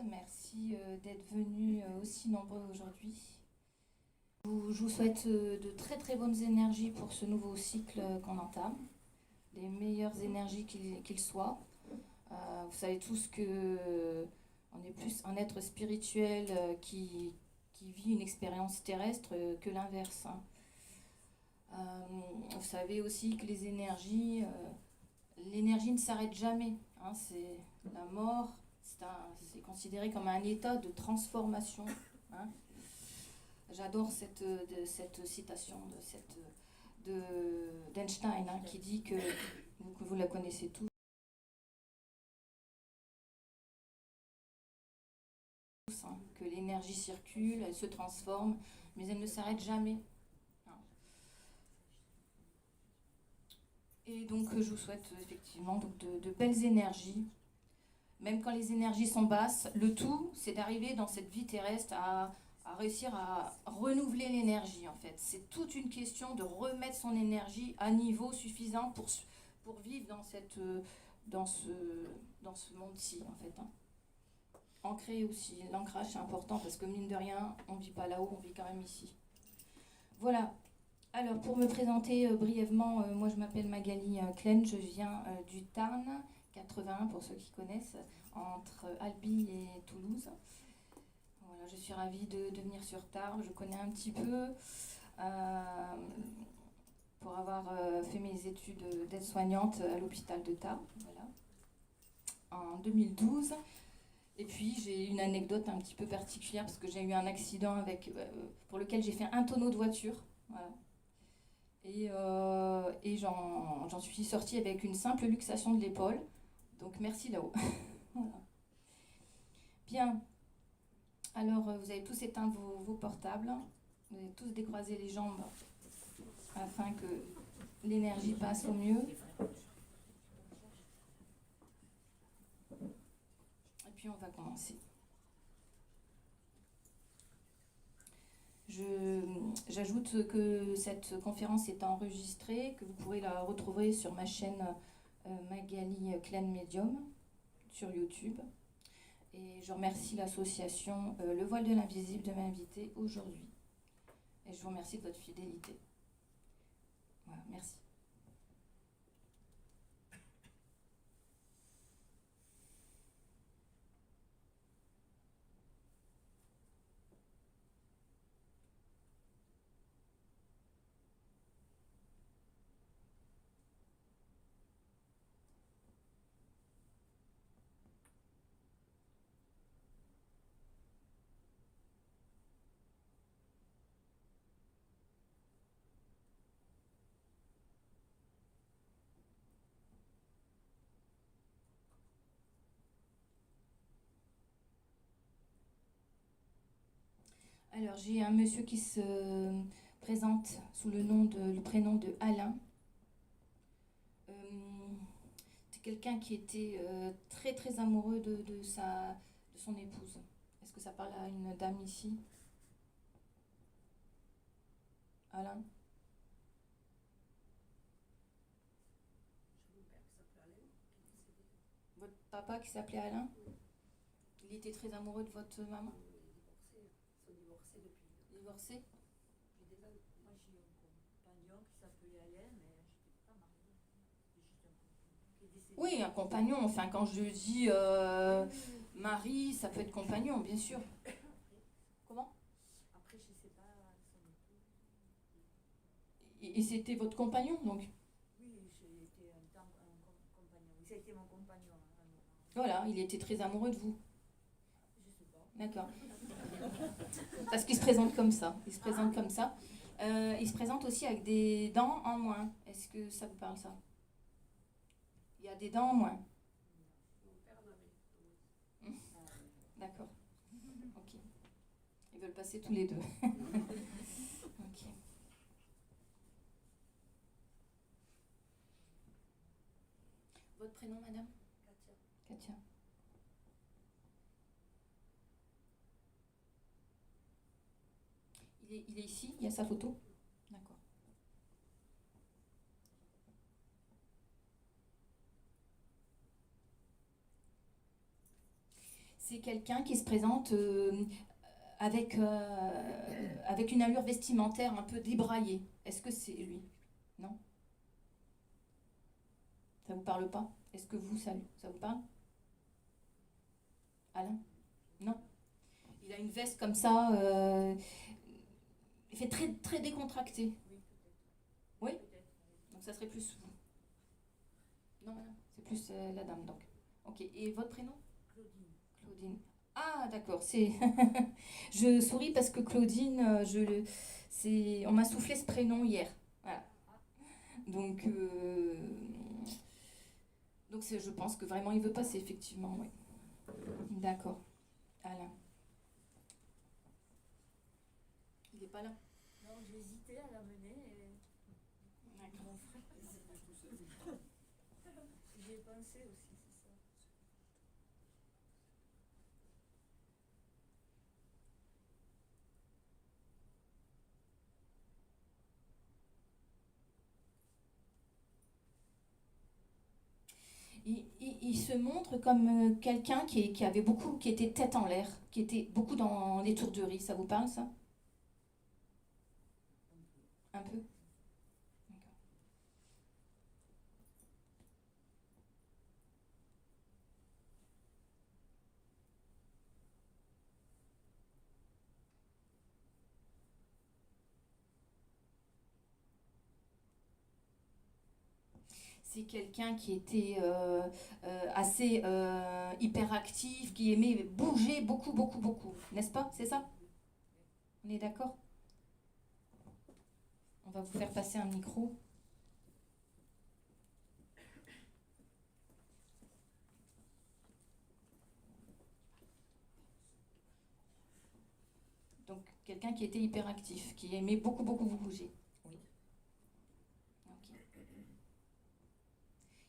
merci d'être venus aussi nombreux aujourd'hui. Je vous souhaite de très très bonnes énergies pour ce nouveau cycle qu'on entame, les meilleures énergies qu'il soit. Vous savez tous que on est plus un être spirituel qui vit une expérience terrestre que l'inverse, hein. Vous savez aussi que l'énergie ne s'arrête jamais, hein. C'est la mort, c'est considéré comme un état de transformation, hein. J'adore cette citation d'Einstein, hein, qui dit que vous la connaissez tous, hein, que l'énergie circule, elle se transforme, mais elle ne s'arrête jamais, hein. Et donc je vous souhaite effectivement donc, de belles énergies, même quand les énergies sont basses. Le tout, c'est d'arriver dans cette vie terrestre à réussir à renouveler l'énergie, en fait. C'est toute une question de remettre son énergie à niveau suffisant pour vivre dans ce monde-ci, en fait, hein. Ancrer aussi. L'ancrage, c'est important parce que, mine de rien, on ne vit pas là-haut, on vit quand même ici. Voilà. Alors, pour me présenter brièvement, moi je m'appelle Magali Klein, je viens du Tarn, 81 pour ceux qui connaissent, entre Albi et Toulouse. Voilà, je suis ravie de venir sur Tarbes, je connais un petit peu pour avoir fait mes études d'aide-soignante à l'hôpital de Tarbes, voilà, en 2012. Et puis j'ai une anecdote un petit peu particulière parce que j'ai eu un accident pour lequel j'ai fait un tonneau de voiture, voilà. Et j'en suis sortie avec une simple luxation de l'épaule. Donc merci là-haut. Voilà. Bien. Alors vous avez tous éteint vos portables. Vous avez tous décroisé les jambes afin que l'énergie passe au mieux. Et puis on va commencer. J'ajoute que cette conférence est enregistrée, que vous pourrez la retrouver sur ma chaîne Magali Klein Medium sur YouTube. Et je remercie l'association Le Voile de l'Invisible de m'inviter aujourd'hui. Et je vous remercie de votre fidélité. Voilà, merci. Alors, j'ai un monsieur qui se présente sous le prénom de Alain. C'est quelqu'un qui était très très amoureux de son épouse. Est-ce que ça parle à une dame ici? Alain? Votre papa qui s'appelait Alain? Il était très amoureux de votre maman? Ils sont divorcés depuis. Divorcé? Moi j'ai un compagnon qui s'appelait Alain, mais je n'étais pas mariée. C'était juste un compagnon qui est décédé. Oui, un compagnon. Enfin, quand je dis mari, ça peut être compagnon, bien sûr. Comment? Après, je ne sais pas son époux. Et c'était votre compagnon, donc? Oui, j'étais un compagnon. Oui, ça a été mon compagnon. Voilà, il était très amoureux de vous. Je ne sais pas. D'accord. Parce qu'il se présente comme ça. Il se présente comme ça. Il se présente aussi avec des dents en moins. Est-ce que ça vous parle, ça? Il y a des dents en moins. Mon père en avait. D'accord. Ok. Ils veulent passer tous les deux. Ok. Votre prénom, madame? Katia. Katia. Il est ici? Il y a sa photo? D'accord. C'est quelqu'un qui se présente avec une allure vestimentaire un peu débraillée. Est-ce que c'est lui? Non? Ça vous parle pas? Est-ce que vous, ça vous parle? Alain? Non? Il a une veste comme ça, il fait très, très décontracté. Oui? Donc ça serait plus vous. Non, non, c'est plus la dame donc. Ok, et votre prénom? Claudine. Claudine. Ah, d'accord, c'est. Je souris parce que Claudine, on m'a soufflé ce prénom hier. Voilà. Donc, je pense que vraiment il veut passer, effectivement, oui. D'accord. Alain. Il n'est pas là. Non, j'ai hésité à l'amener et D'accord. mon frère. J'y ai pensé aussi, c'est ça. Il se montre comme quelqu'un qui avait beaucoup, qui était tête en l'air, qui était beaucoup dans l'étourderie. Ça vous parle, ça? Un peu? D'accord. C'est quelqu'un qui était assez hyperactif, qui aimait bouger beaucoup, beaucoup, beaucoup. N'est-ce pas? C'est ça? On est d'accord? On va vous faire passer un micro. Donc, quelqu'un qui était hyperactif, qui aimait beaucoup, beaucoup bouger. Oui. Ok.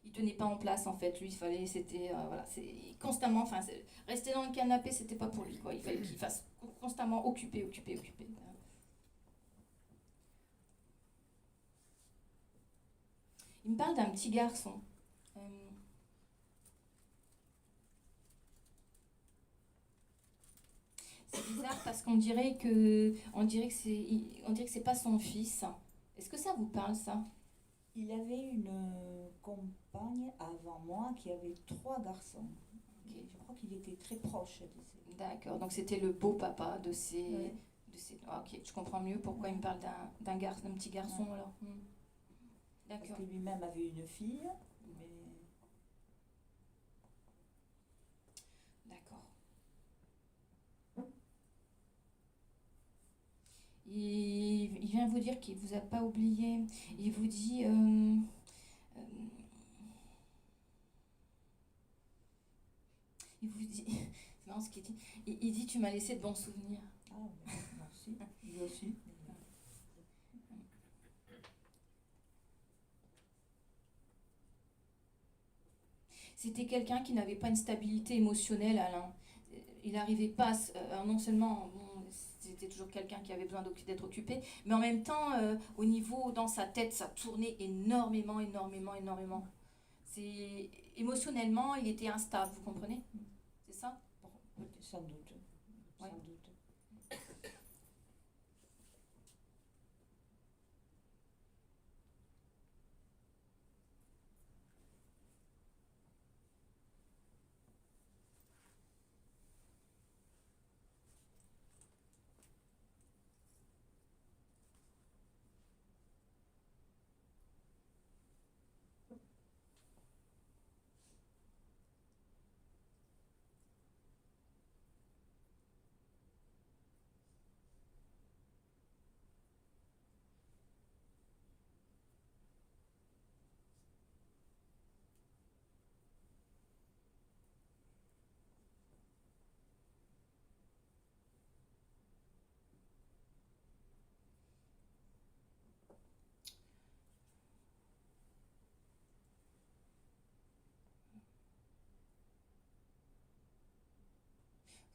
Il tenait pas en place en fait. Lui, il fallait, c'était voilà, c'est constamment, enfin, rester dans le canapé, c'était pas pour lui quoi. Il fallait qu'il fasse constamment occupé, occupé, occupé. Il me parle d'un petit garçon. Euh, c'est bizarre parce on dirait que c'est pas son fils. Est-ce que ça vous parle ça? Il avait une compagne avant moi qui avait 3 garçons. Ok. Je crois qu'il était très proche de ces. D'accord. Donc c'était le beau papa de ces. Ouais. Ah, ok, je comprends mieux pourquoi il me parle d'un petit garçon Ouais. alors. Parce D'accord. que lui-même avait une fille, mais D'accord. Il vient vous dire qu'il vous a pas oublié. Il vous dit. Il vous dit. C'est marrant ce qu'il dit. Il dit tu m'as laissé de bons souvenirs. ah, moi aussi, lui aussi. C'était quelqu'un qui n'avait pas une stabilité émotionnelle, Alain. Il n'arrivait pas, non seulement, bon, c'était toujours quelqu'un qui avait besoin d'être occupé, mais en même temps, au niveau, dans sa tête, ça tournait énormément, énormément, énormément. Émotionnellement, il était instable, vous comprenez? C'est ça? Sans doute. Ouais. Sans doute.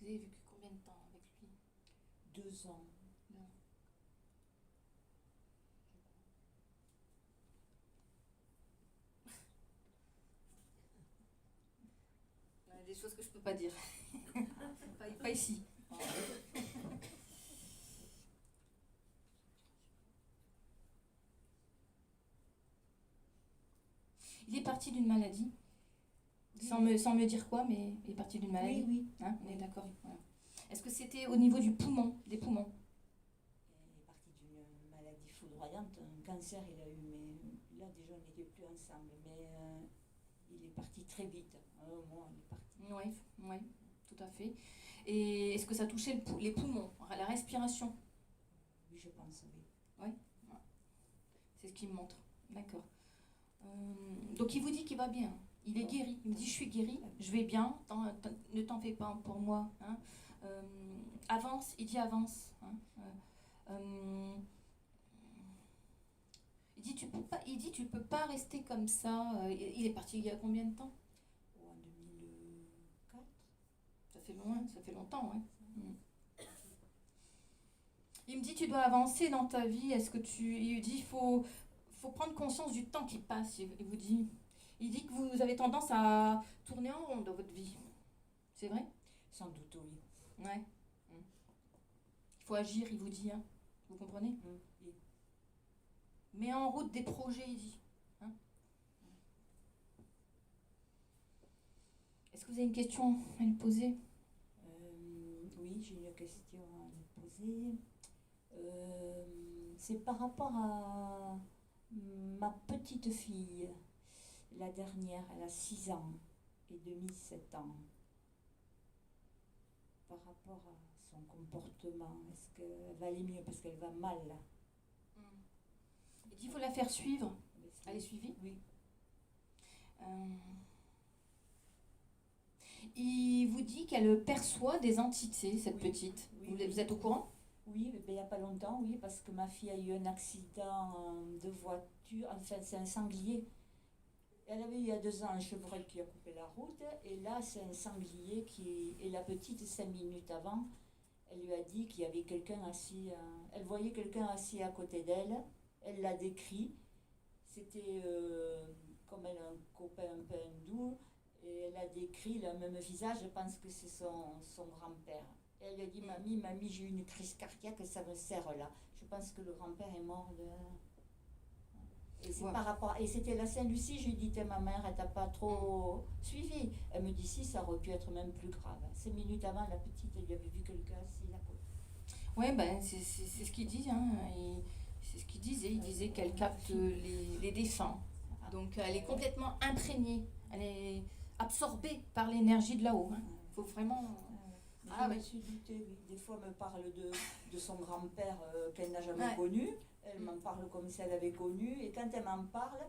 Vous avez vécu combien de temps avec lui? 2 ans. Non. Il y a des choses que je peux pas dire. Pas ici. Il est parti d'une maladie, sans me dire quoi, mais il est parti d'une maladie. Oui. Hein, on est d'accord. Voilà. Est-ce que c'était au niveau des poumons? Il est parti d'une maladie foudroyante, un cancer il a eu, mais là déjà on n'était plus ensemble. Mais il est parti très vite. Un mois, il est parti. Oui, tout à fait. Et est-ce que ça touchait les poumons, la respiration? Oui, je pense, oui. Oui, c'est ce qu'il me montre. D'accord. Donc il vous dit qu'il va bien. Il est guéri. Il me dit je suis guéri, je vais bien. Ne t'en fais pas pour moi. Hein. Avance. Il dit avance. Hein. Il dit tu peux pas. Il dit tu peux pas rester comme ça. Il est parti il y a combien de temps? En 2004. Ça fait loin. Ça fait longtemps. Ouais. Il me dit tu dois avancer dans ta vie. Est-ce que tu. Il dit faut prendre conscience du temps qui passe. Il dit que vous avez tendance à tourner en rond dans votre vie. C'est vrai? Sans doute, oui. Ouais. Il faut agir, il vous dit. Hein. Vous comprenez? Oui. Mets en route des projets, il dit. Hein. Est-ce que vous avez une question à lui poser? Oui, j'ai une question à lui poser. C'est par rapport à ma petite fille, la dernière, elle a 6 ans et demi, 7 ans. Par rapport à son comportement, est-ce qu'elle va aller mieux parce qu'elle va mal là? Il dit qu'il faut la faire suivre. Elle est suivie? Oui. Il vous dit qu'elle perçoit des entités, cette petite. Oui. Vous êtes au courant? Oui, mais il n'y a pas longtemps, oui, parce que ma fille a eu un accident de voiture, enfin c'est un sanglier. Elle avait eu il y a 2 ans un chevreuil qui a coupé la route, et là c'est un sanglier qui... Et la petite, 5 minutes avant, elle lui a dit qu'il y avait quelqu'un assis, elle voyait quelqu'un assis à côté d'elle, elle l'a décrit, c'était comme elle a un copain un peu hindou, et elle a décrit, il a le même visage, je pense que c'est son grand-père. Elle lui a dit, mamie, j'ai eu une crise cardiaque, ça me serre là. Je pense que le grand-père est mort de... Et c'est par rapport... Et c'était la Saint-Lucie, je lui ai dit, ma mère, elle t'a pas trop suivi. Elle me dit, si, ça aurait pu être même plus grave. 5 minutes avant, la petite, elle lui avait vu quelqu'un assis là. Oui, ben, c'est ce qu'il dit. Hein. C'est ce qu'il disait. Il disait qu'elle capte les défunts. Donc elle est complètement imprégnée. Elle est absorbée par l'énergie de là-haut. Il faut vraiment... Je me suis doutée, oui. Des fois, elle me parle de son grand-père qu'elle n'a jamais connu. Elle m'en parle comme si elle avait connu. Et quand elle m'en parle,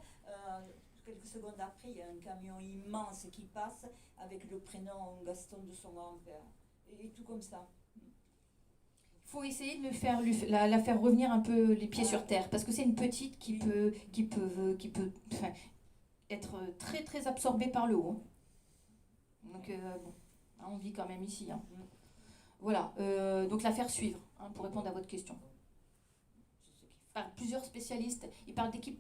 quelques secondes après, il y a un camion immense qui passe avec le prénom Gaston de son grand-père. Et tout comme ça. Il faut essayer de la faire revenir un peu les pieds sur terre. Parce que c'est une petite qui peut être très, très absorbée par le haut. Donc, bon, on vit quand même ici. Hein. Voilà, donc la faire suivre, hein, pour répondre à votre question. Par plusieurs spécialistes. Il parle d'équipe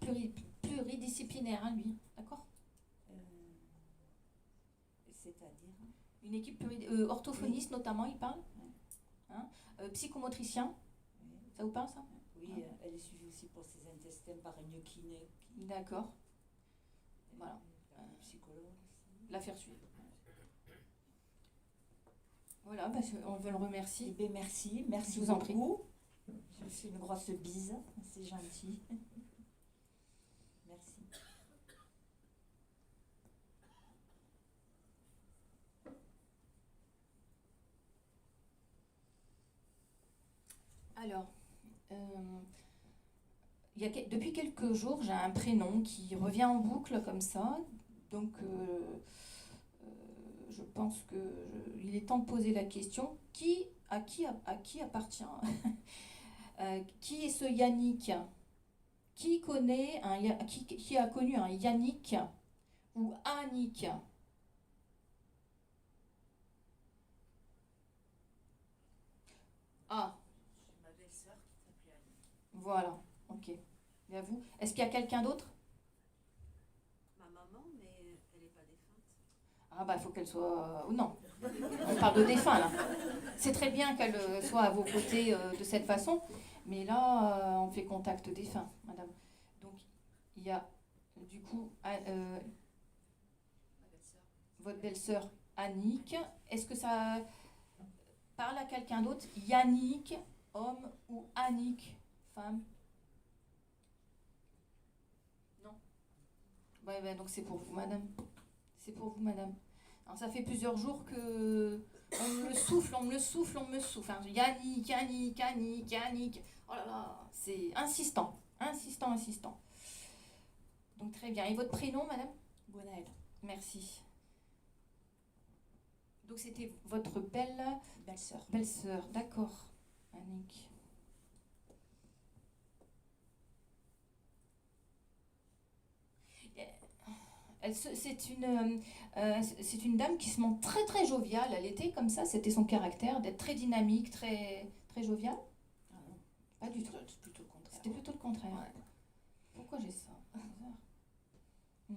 pluridisciplinaire, hein, lui. D'accord? C'est-à-dire une équipe orthophoniste, notamment, il parle. Hein, psychomotricien. Ça vous parle, ça? Oui, elle est suivie aussi pour ses intestins par une kiné. D'accord. Voilà. Psychologue aussi. La faire suivre. Voilà, bah, on veut le remercier. Eh bien, merci Je vous en prie. beaucoup. Je vous fais une grosse bise, c'est gentil. Merci. Alors, depuis quelques jours, j'ai un prénom qui revient en boucle comme ça. Donc, je pense qu'il est temps de poser la question, à qui appartient qui est ce Yannick? Qui a connu un Yannick ou Annick? Ah, J'ai ma belle-sœur qui s'appelait Annie. voilà, ok. Et à vous? Est-ce qu'il y a quelqu'un d'autre? Ma maman, mais elle n'est pas défunte. Ah bah, il faut qu'elle soit... non, on parle de défunt, là. C'est très bien qu'elle soit à vos côtés de cette façon, mais là, on fait contact défunt, madame. Donc, il y a, du coup, votre belle-sœur Annick. Est-ce que ça parle à quelqu'un d'autre? Yannick, homme, ou Annick, femme? Non. Ouais, donc c'est pour vous, madame. C'est pour vous, madame. Alors, ça fait plusieurs jours que on me le souffle, on me le souffle, on me le souffle. Hein. Yannick, Yannick, Yannick, Yannick. Oh là là, c'est insistant, insistant, insistant. Donc très bien. Et votre prénom, madame? Gwenaëlle. Merci. Donc c'était votre Belle-sœur. belle-sœur, d'accord, Annick. C'est une dame qui se montre très très joviale. Elle était comme ça, c'était son caractère, d'être très dynamique, très, très joviale. Ah non, Pas du tout. c'est plutôt le contraire. C'était plutôt le contraire. Ouais. Pourquoi j'ai ça? Hmm.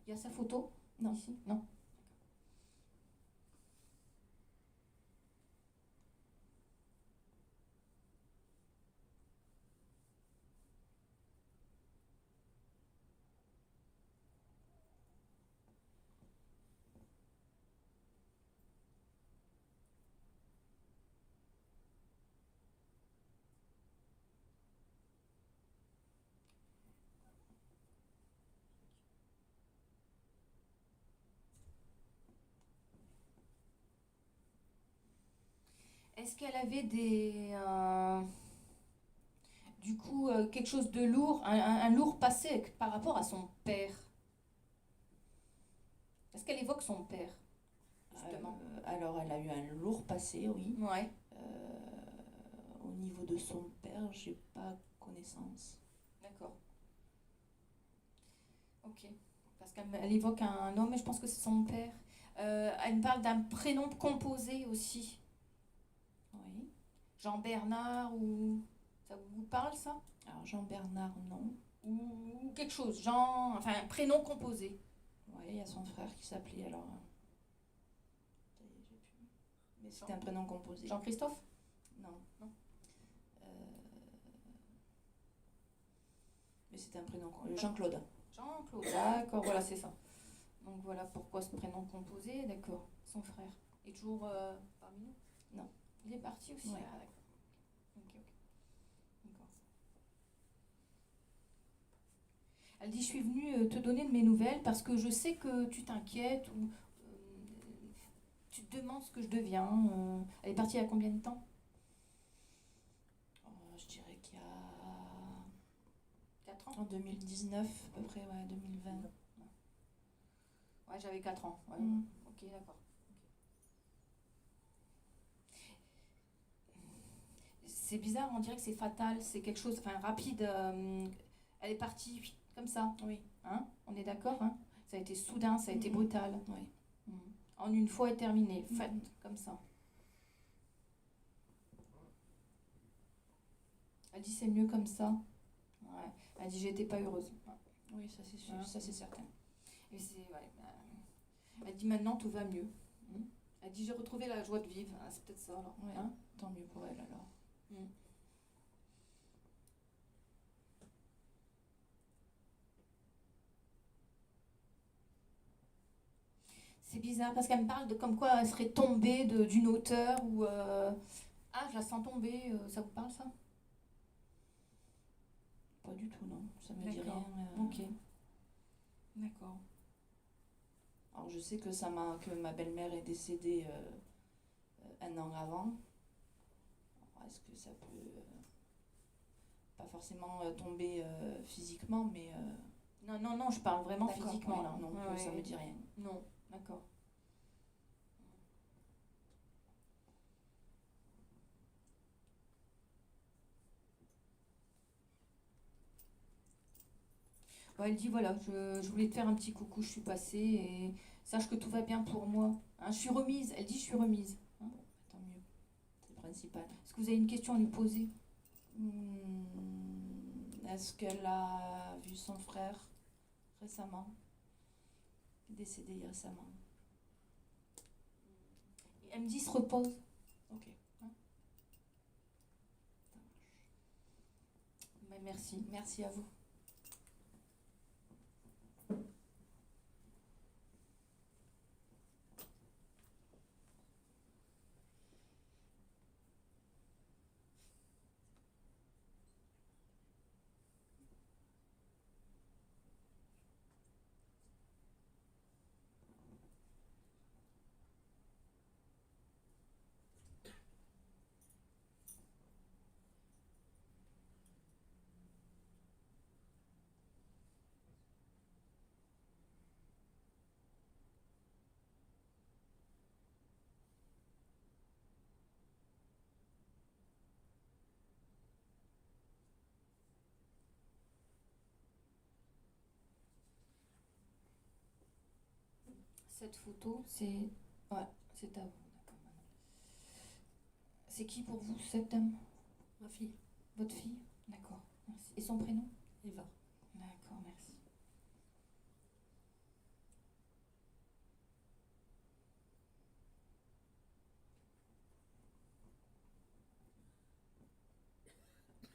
Il y a sa photo? Non. Ici? Non. Est-ce qu'elle avait du coup, quelque chose de lourd, un lourd passé par rapport à son père? Est-ce qu'elle évoque son père, justement? Alors, elle a eu un lourd passé, oui. Ouais, Au niveau de son père, j'ai pas connaissance. d'accord. Ok. Parce qu'elle évoque un homme, et je pense que c'est son père. Elle me parle d'un prénom composé aussi. Oui. Jean-Bernard, ou... Ça vous parle, ça? Alors, Jean-Bernard, non. Ou quelque chose, Jean... Enfin, un prénom composé. Oui, il y a son frère qui s'appelait alors. Ça y est, j'ai plus. Mais c'était un prénom composé. Jean-Christophe? Non. Non. Euh, Mais c'était un prénom. Jean-Claude. Jean-Claude, d'accord, voilà, c'est ça. Donc voilà pourquoi ce prénom composé, d'accord. Son frère est toujours parmi nous? Non. Il est parti aussi? Ouais. Ah, d'accord. Ok. D'accord. Elle dit, je suis venue te donner de mes nouvelles parce que je sais que tu t'inquiètes ou tu te demandes ce que je deviens. Elle est partie il y a combien de temps? Je dirais qu'il y a 4 ans? en 2019 à peu près, ouais, 2020. Ouais, j'avais 4 ans. Ouais. Mm. Ok, d'accord. C'est bizarre, on dirait que c'est fatal, c'est quelque chose, enfin rapide. Elle est partie comme ça. Oui. Hein, on est d'accord, hein? Ça a été soudain, ça a été brutal. Oui. En une fois et terminé, fait Mhm. comme ça. Elle dit c'est mieux comme ça. Ouais. Elle dit j'étais pas heureuse. Ouais. Oui, ça c'est sûr, Hein. ça c'est certain. Et c'est, ouais, elle dit maintenant tout va mieux. Elle dit j'ai retrouvé la joie de vivre. Ah, c'est peut-être ça alors. Ouais. Hein. Tant mieux pour elle alors. C'est bizarre parce qu'elle me parle de comme quoi elle serait tombée d'une hauteur ou ah, je la sens tomber. Ça vous parle ça? Pas du tout, non. Ça me dit D'accord. rien. Ok. D'accord. Alors je sais que que ma belle-mère est décédée un an avant. Alors, est-ce que ça peut pas forcément tomber physiquement, mais Non, je parle vraiment d'accord, physiquement ouais, là. non, Ouais, ça ouais. me dit rien. Non, d'accord. Ouais, elle dit voilà, je voulais te faire un petit coucou, je suis passée et sache que tout va bien pour moi. Hein, je suis remise, elle dit je suis remise. Hein. Tant mieux. principal. Est-ce que vous avez une question à lui poser? Est-ce qu'elle a vu son frère récemment, décédé récemment? Elle me dit se repose. Ok. Ben, merci. Merci à vous. Cette photo, c'est... Ouais, c'est à vous. D'accord, madame. C'est qui pour vous, cette dame? Ma fille, Votre fille? D'accord, merci. Et son prénom? Eva. D'accord, merci.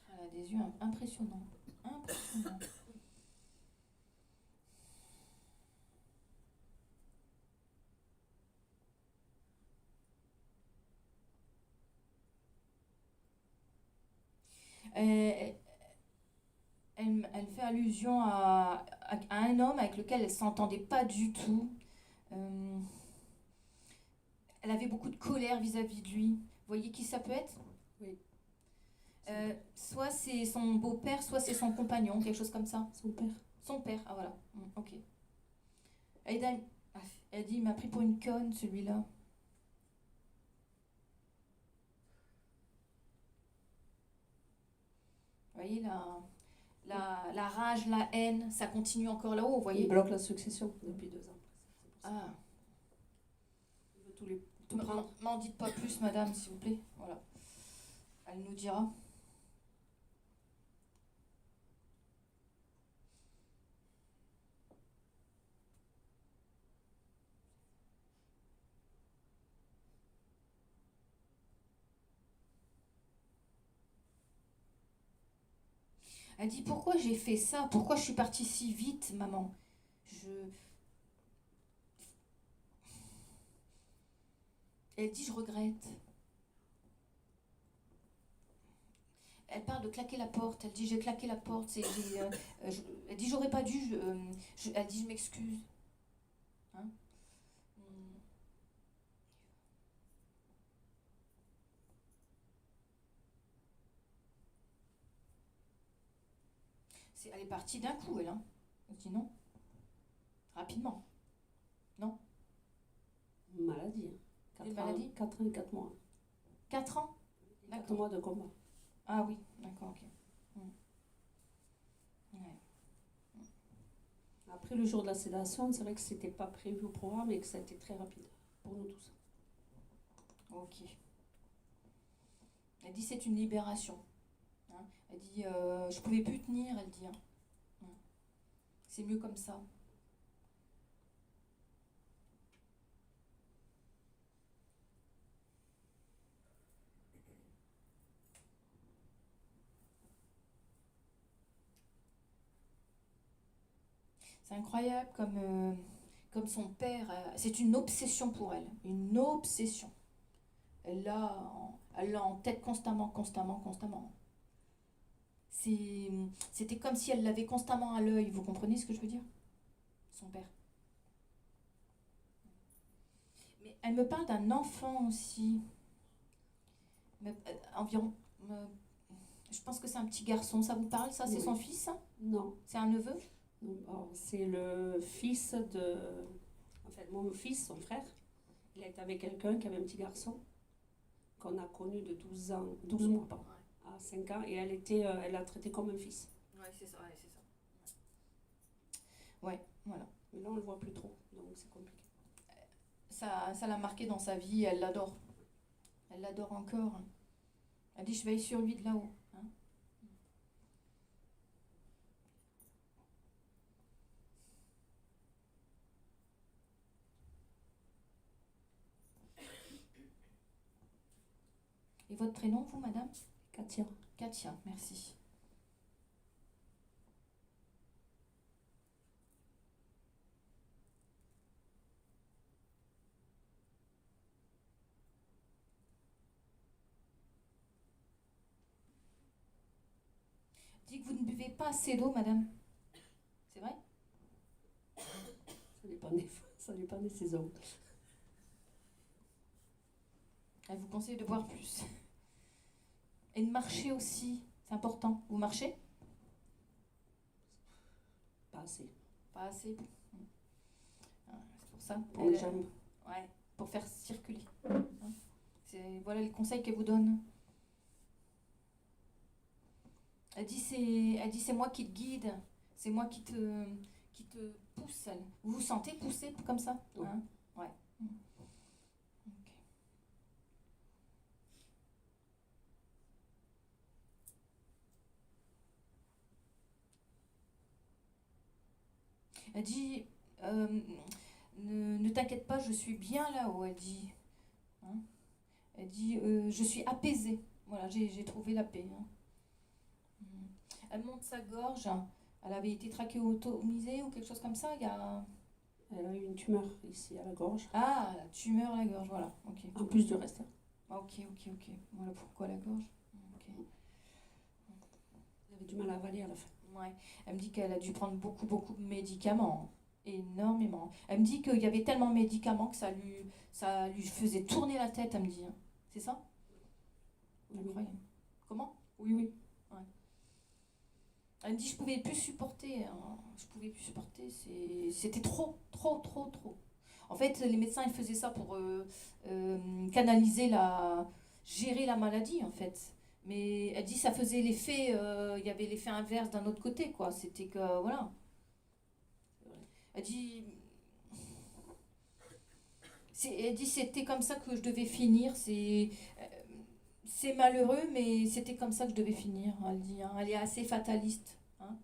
Elle a des yeux impressionnants. Impressionnants. Euh, elle fait allusion à un homme avec lequel elle ne s'entendait pas du tout. Elle avait beaucoup de colère vis-à-vis de lui. Vous voyez qui ça peut être? Oui. Soit c'est son beau-père, soit c'est son compagnon, quelque chose comme ça. Son père. Son père, ah voilà, ok. Elle dit, il m'a pris pour une conne celui-là. Vous voyez la rage, la haine, ça continue encore là-haut, vous voyez? Il bloque la succession depuis 2 ans. C'est pour ça. Ah, Il veut tout prendre. m'en dites pas plus, madame, s'il vous plaît. Voilà. Elle nous dira. Elle dit, pourquoi j'ai fait ça? Pourquoi je suis partie si vite, maman? Elle dit, je regrette. Elle parle de claquer la porte. Elle dit, j'ai claqué la porte. Elle dit, j'aurais pas dû. Elle dit, je m'excuse. Hein? Elle est partie d'un coup, elle. Hein? Elle dit non. Rapidement. Non? Maladie. Hein. Une maladie? 4 ans et 4 mois. 4 ans? 4 D'accord. mois de combat. Ah oui, d'accord, ok. Ouais. Après le jour de la sédation, c'est vrai que c'était pas prévu au programme et que ça a été très rapide pour nous tous. Ok. Elle dit c'est une libération. Hein? Elle dit je pouvais plus tenir, elle dit. Hein? C'est mieux comme ça. C'est incroyable comme son père. C'est une obsession pour elle. Une obsession. Elle l'a en tête constamment, constamment, constamment. C'était comme si elle l'avait constamment à l'œil. Vous comprenez ce que je veux dire? Son père. Mais elle me parle d'un enfant aussi. Environ. Je pense que c'est un petit garçon. Ça vous parle, ça? C'est Oui. son fils? Non. C'est un neveu? C'est le fils de... En fait, mon fils, son frère, il a été avec quelqu'un qui avait un petit garçon qu'on a connu de 12 mois, pardon, à 5 ans, et elle l'a traité comme un fils. Ouais, c'est ça. Ouais, voilà. Mais là, on le voit plus trop, donc c'est compliqué. Ça l'a marqué dans sa vie, elle l'adore. Elle l'adore encore. Elle dit, je veille sur lui de là-haut. Hein. Et votre prénom, vous, madame? Katia. Katia, merci. Dit que vous ne buvez pas assez d'eau, madame. C'est vrai? Ça dépend des saisons. Elle vous conseille de boire plus. Et de marcher aussi, c'est important. Vous marchez? Pas assez. Pas assez. Ah, c'est pour ça. Pour les jambes. Ouais, pour faire circuler. Hein. Voilà les conseils qu'elle vous donne. Elle dit c'est moi qui te guide, c'est moi qui te pousse. Vous vous sentez poussé comme ça? Oui. Hein? Ouais. Ok. Elle dit ne t'inquiète pas, je suis bien là-haut. Elle dit, hein. Elle dit je suis apaisée. Voilà, j'ai trouvé la paix. Hein. Elle monte sa gorge. Elle avait été trachéotomisée ou quelque chose comme ça. Il y a... Elle a eu une tumeur ici à la gorge. Ah, la tumeur à la gorge, voilà. Ok. En plus du reste. Ok. Voilà pourquoi la gorge. Ok. Elle avait du mal à avaler à la fin. Ouais. Elle me dit qu'elle a dû prendre beaucoup de médicaments. Énormément. Elle me dit qu'il y avait tellement de médicaments que ça lui faisait tourner la tête, elle me dit. Hein. C'est ça? Oui. Incroyable. Comment? Oui. Ouais. Elle me dit je pouvais plus supporter. Hein. Je pouvais plus supporter. C'était trop. En fait, les médecins ils faisaient ça pour gérer la maladie en fait. Mais elle dit ça faisait l'effet. Il y avait l'effet inverse d'un autre côté quoi. C'était que voilà. Elle dit c'était comme ça que je devais finir. C'est malheureux, mais c'était comme ça que je devais finir. Elle dit, hein. Elle est assez fataliste. Hein.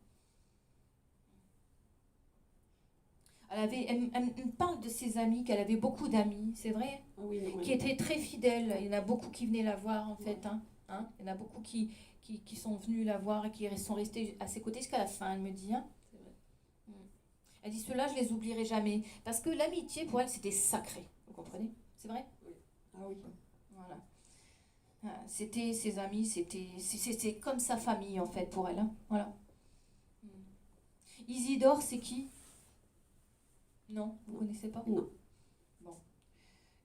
Elle me parle de ses amis, qu'elle avait beaucoup d'amis, c'est vrai, Ah oui, non, qui étaient très fidèles. Il y en a beaucoup qui venaient la voir, en fait. Hein. Hein. Il y en a beaucoup qui sont venus la voir et qui sont restés à ses côtés jusqu'à la fin, elle me dit. Hein. c'est vrai. Elle dit, ceux-là, je les oublierai jamais. Parce que l'amitié, pour elle, c'était sacré. Vous comprenez? C'est vrai? Ah oui. Voilà. C'était ses amis, c'est comme sa famille en fait pour elle. Hein. Voilà. Isidore, c'est qui? Non, vous ne connaissez pas? Non. Bon.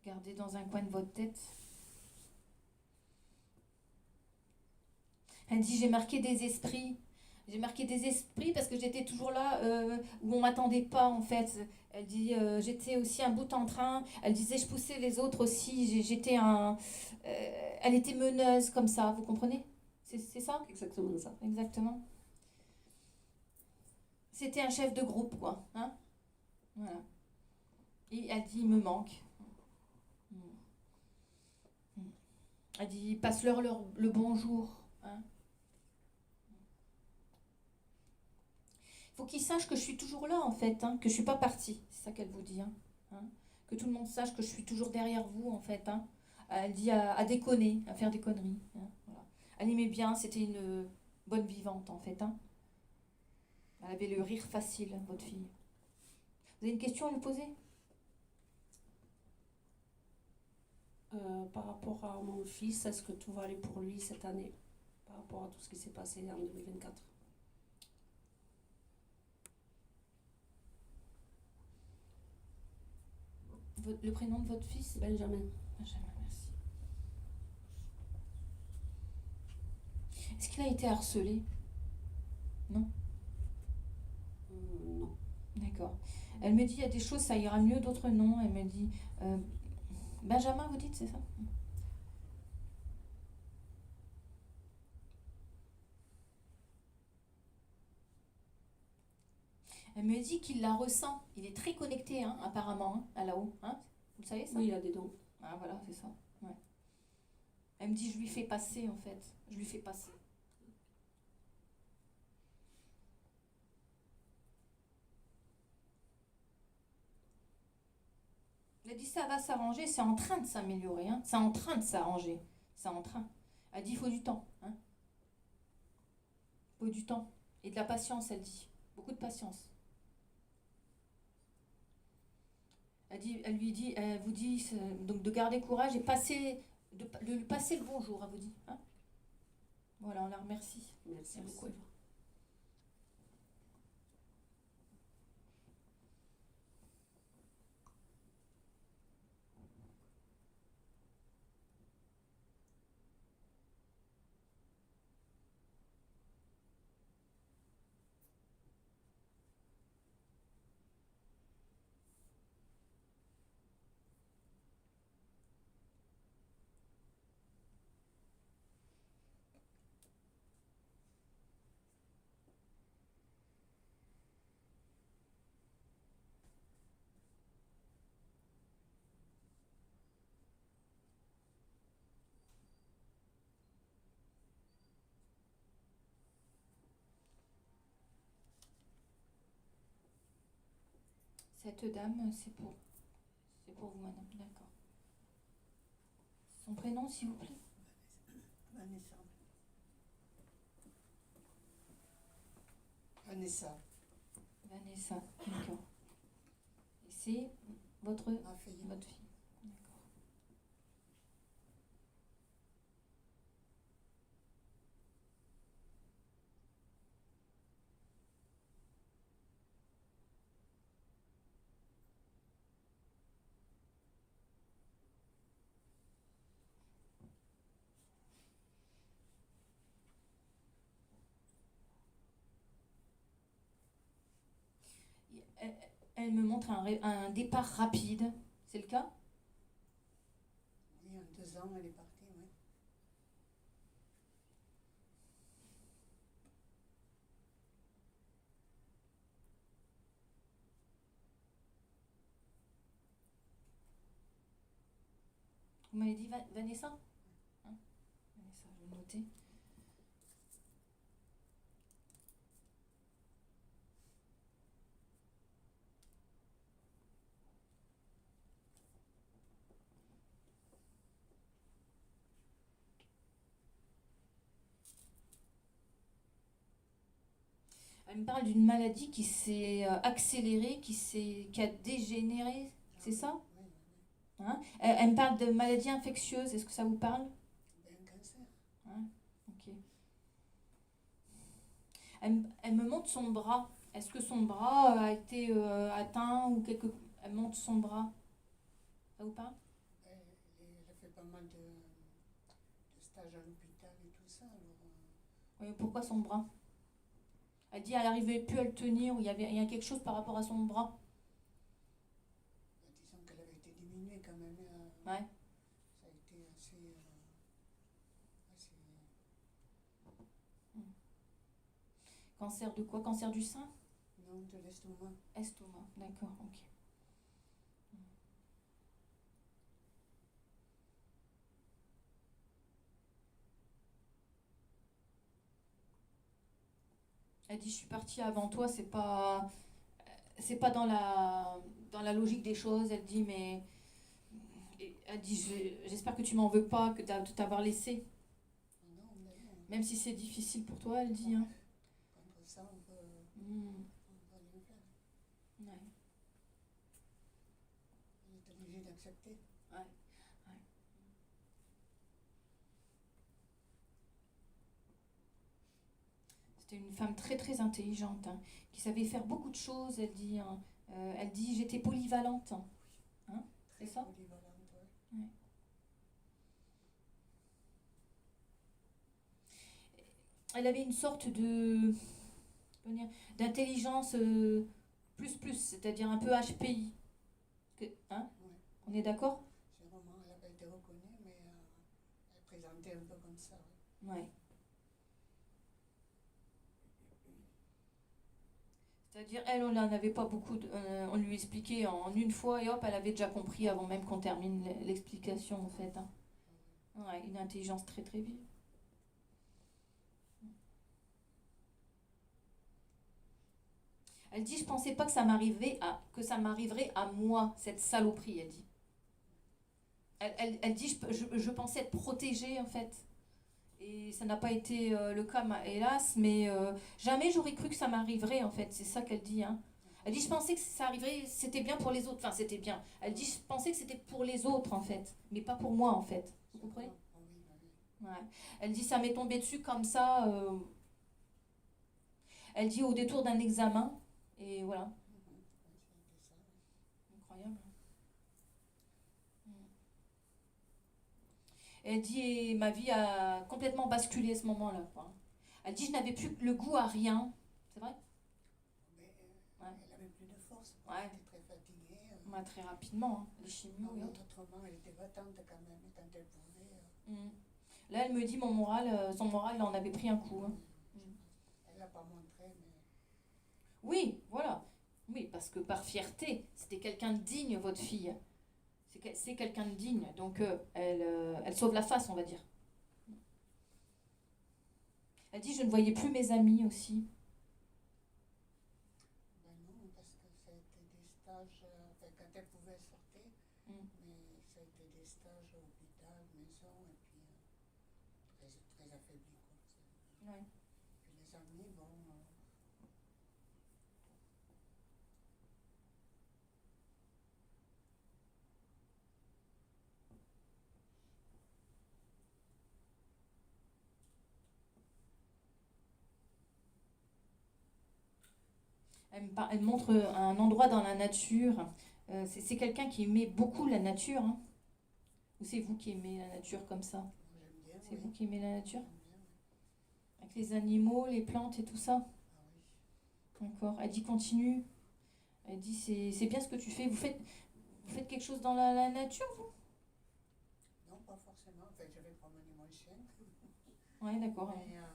Gardez dans un coin de votre tête. Elle dit j'ai marqué des esprits. J'ai marqué des esprits parce que j'étais toujours là où on m'attendait pas en fait. Elle dit j'étais aussi un bout en train. Elle disait je poussais les autres aussi. J'étais elle était meneuse comme ça, vous comprenez? C'est ça? Exactement ça. Exactement. C'était un chef de groupe quoi. Hein? Voilà. Et elle dit il me manque. Elle dit passe-leur le bonjour. Hein? Faut qu'ils sachent que je suis toujours là en fait, hein, que je suis pas partie. C'est ça qu'elle vous dit. Hein, hein. Que tout le monde sache que je suis toujours derrière vous en fait. Hein. Elle dit à déconner, à faire des conneries. Hein, voilà. Elle aimait bien, c'était une bonne vivante en fait. Hein. Elle avait le rire facile, votre fille. Vous avez une question à lui poser? Par rapport à mon fils, est-ce que tout va aller pour lui cette année? Par rapport à tout ce qui s'est passé en 2024? Le prénom de votre fils? Benjamin. Benjamin, merci. Est-ce qu'il a été harcelé? Non? Non. D'accord. Elle me dit, il y a des choses, ça ira mieux, d'autres non. Elle me dit, Benjamin, vous dites, c'est ça? Elle me dit qu'il la ressent. Il est très connecté, hein, apparemment, hein, à là-haut. Hein. Vous le savez, ça? Oui, il a des dons. Ah, voilà, c'est ça. Ouais. Elle me dit, je lui fais passer en fait. Je lui fais passer. Elle dit, ça va s'arranger, c'est en train de s'améliorer. Hein. C'est en train de s'arranger. C'est en train. Elle dit, il faut du temps. Hein. Il faut du temps. Et de la patience, elle dit. Beaucoup de patience. Elle lui dit, elle vous dit donc de garder courage et de lui passer le bonjour, elle vous dit. Hein. Voilà, on la remercie. Merci beaucoup. Eva. Cette dame, c'est pour vous, madame. D'accord. Son prénom, s'il vous plaît. Vanessa. Vanessa, Vanessa, d'accord. Et c'est votre ma fille. fille. D'accord. Elle, elle me montre un départ rapide. C'est le cas? Oui, en 2 ans, elle est partie, oui. Vous m'avez dit Vanessa? Hein, Vanessa, je vais le noter. Elle me parle d'une maladie qui s'est accélérée, qui a dégénéré, c'est ça? Oui, Hein, elle me parle de maladies infectieuses, est-ce que ça vous parle? oui. Un cancer. Hein, ok. Elle me montre son bras. Est-ce que son bras a été atteint ou quelque... Elle montre son bras. Ça vous parle? Elle a fait pas mal de stages à l'hôpital et tout ça. Alors, Oui, pourquoi son bras? Elle dit qu'elle n'arrivait plus à le tenir, ou il y a quelque chose par rapport à son bras. disons qu'elle avait été diminuée quand même. Ouais. Ça a été assez Cancer de quoi? Cancer du sein? non, de l'estomac. Estomac, d'accord, ok. Elle dit, je suis partie avant toi, c'est pas dans la logique des choses. Elle dit, mais elle dit, j'espère que tu m'en veux pas, que de t'avoir laissé. Non, mais non. Même si c'est difficile pour toi, elle dit. Hein. Contre ça, on peut rien faire. Ouais. On est obligé d'accepter. Ouais. C'était une femme très très intelligente, hein, qui savait faire beaucoup de choses, elle dit. Hein. Elle dit, j'étais polyvalente. Hein, c'est ça? Polyvalente, ouais. Ouais. Elle avait une sorte de comment dire, d'intelligence plus, c'est-à-dire un peu HPI. Hein? Ouais. On est d'accord? C'est vraiment, elle n'a pas été reconnue, mais elle présentait un peu comme ça. Ouais. Ouais. C'est-à-dire, elle, on n'en avait pas beaucoup, on lui expliquait en une fois et hop, elle avait déjà compris avant même qu'on termine l'explication en fait. Hein. Ouais, une intelligence très très vive. Elle dit, je pensais pas que ça m'arriverait à moi, cette saloperie, elle dit. Elle dit, je pensais être protégée, en fait. Et ça n'a pas été le cas, hélas, mais jamais j'aurais cru que ça m'arriverait, en fait. C'est ça qu'elle dit, hein. Elle dit, je pensais que ça arriverait, c'était bien pour les autres. Enfin, c'était bien. Elle dit, je pensais que c'était pour les autres, en fait. Mais pas pour moi, en fait. Vous comprenez? Ah oui, bah oui. Ouais. Elle dit, ça m'est tombé dessus comme ça. Elle dit, au détour d'un examen. Et voilà. Oui, c'était ça. Incroyable. Elle dit, et ma vie a complètement basculé à ce moment-là, quoi. Elle dit, je n'avais plus le goût à rien. C'est vrai? Mais Ouais. elle avait plus de force. Ouais. Elle était très fatiguée. Ouais, très rapidement, hein, les chimios Ah oui, et autres. autrement, elle était battante quand même quand elle pouvait. Mm. Là, elle me dit, mon moral, son moral, il en avait pris un coup, hein. Elle l'a pas montré, mais Oui, voilà. Oui, parce que par fierté, c'était quelqu'un de digne, votre fille. C'est quelqu'un de digne, donc elle sauve la face, on va dire. Elle dit, je ne voyais plus mes amis aussi. ben non, parce que ça a été des stages, enfin, quand elle pouvait sortir, Mm. mais ça a été des stages à hôpital, maison, et puis très, très affaibli, quoi. Ouais. Puis les amis, bon, Elle me montre un endroit dans la nature. C'est quelqu'un qui aimait beaucoup la nature, hein. Ou c'est vous qui aimez la nature comme ça? j'aime bien, C'est oui. vous qui aimez la nature? J'aime bien, oui. Avec les animaux, les plantes et tout ça? Ah oui. D'accord. Elle dit continue. Elle dit c'est bien ce que tu fais. Vous faites quelque chose dans la nature, vous? Non, pas forcément. Enfin, je vais promener mon chien. Ouais, d'accord. Mais non.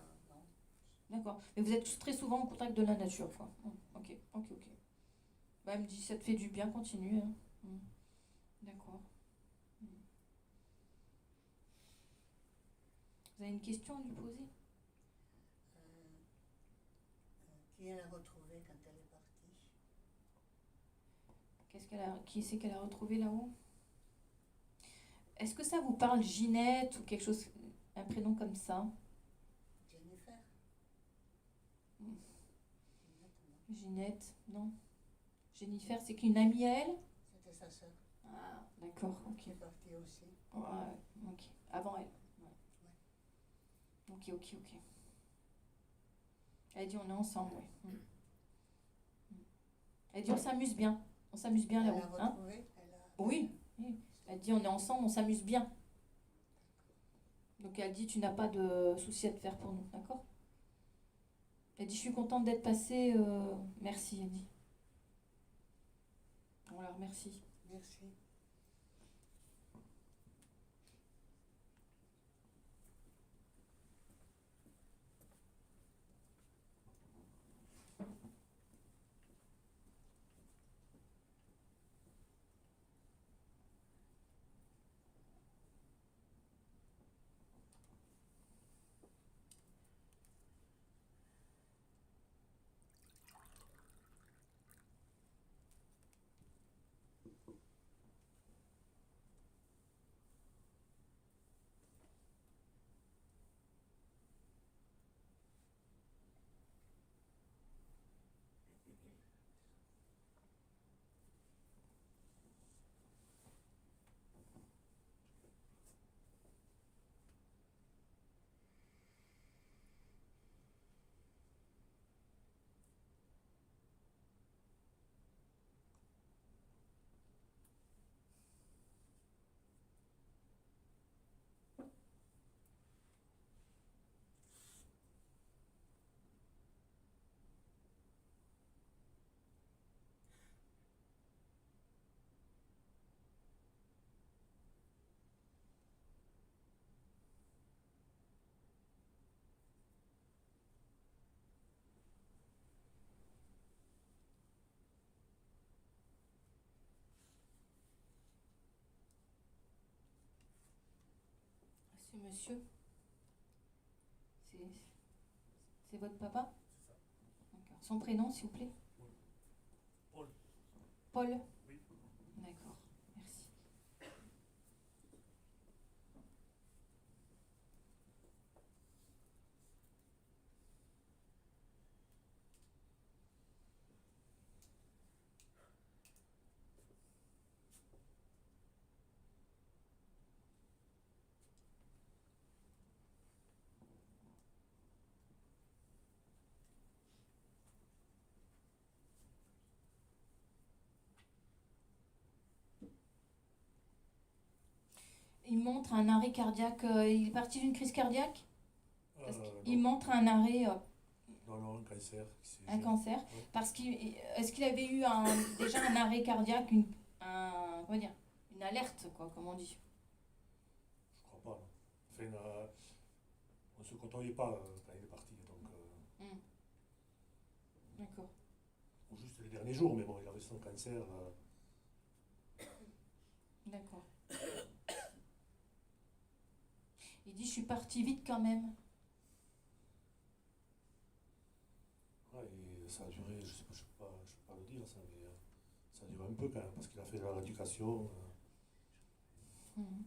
D'accord. Mais vous êtes très souvent en contact de la nature, quoi. Ok, ok, ok. Bah, elle me dit ça te fait du bien, continue, hein. D'accord. Vous avez une question à lui poser? Qui elle a retrouvé quand elle est partie? Qui c'est qu'elle a retrouvé là-haut? Est-ce que ça vous parle, Ginette, ou quelque chose, un prénom comme ça? Jennifer? Hmm. Ginette, non. Ginette, non. Jennifer, c'est qu'une amie à elle? C'était sa sœur Ah, d'accord, ok. qui est partie aussi. Ouais, ok. Avant elle. Ouais. Ok, ok, ok. Elle a dit on est ensemble, ouais. Elle a dit on s'amuse bien. On s'amuse bien Elle là-haut. l'a Hein? retrouvée? Oui, oui. Elle dit on est ensemble, on s'amuse bien. Donc elle dit tu n'as pas de souci à te faire pour nous, d'accord? Elle dit je suis contente d'être passée. Merci, elle dit. On la remercie. Merci. monsieur. C'est votre papa? C'est ça. D'accord. Son prénom, s'il vous plaît? Paul. Paul? Oui. D'accord, merci. Il montre un arrêt cardiaque. Il est parti d'une crise cardiaque? Parce qu'il Non, montre un arrêt, non, un cancer. un cancer. Ouais. Parce est-ce qu'il avait eu déjà un arrêt cardiaque, comment dire, une alerte, quoi, comme on dit? Je crois pas. Non. Enfin, on se côtoyait pas quand il est parti, donc D'accord. juste les derniers jours, mais bon, il avait son cancer. D'accord. Il dit, je suis parti vite quand même. Ouais, et ça a duré, je sais pas le dire ça, mais ça a duré un peu quand même, parce qu'il a fait de la rééducation. Mhm.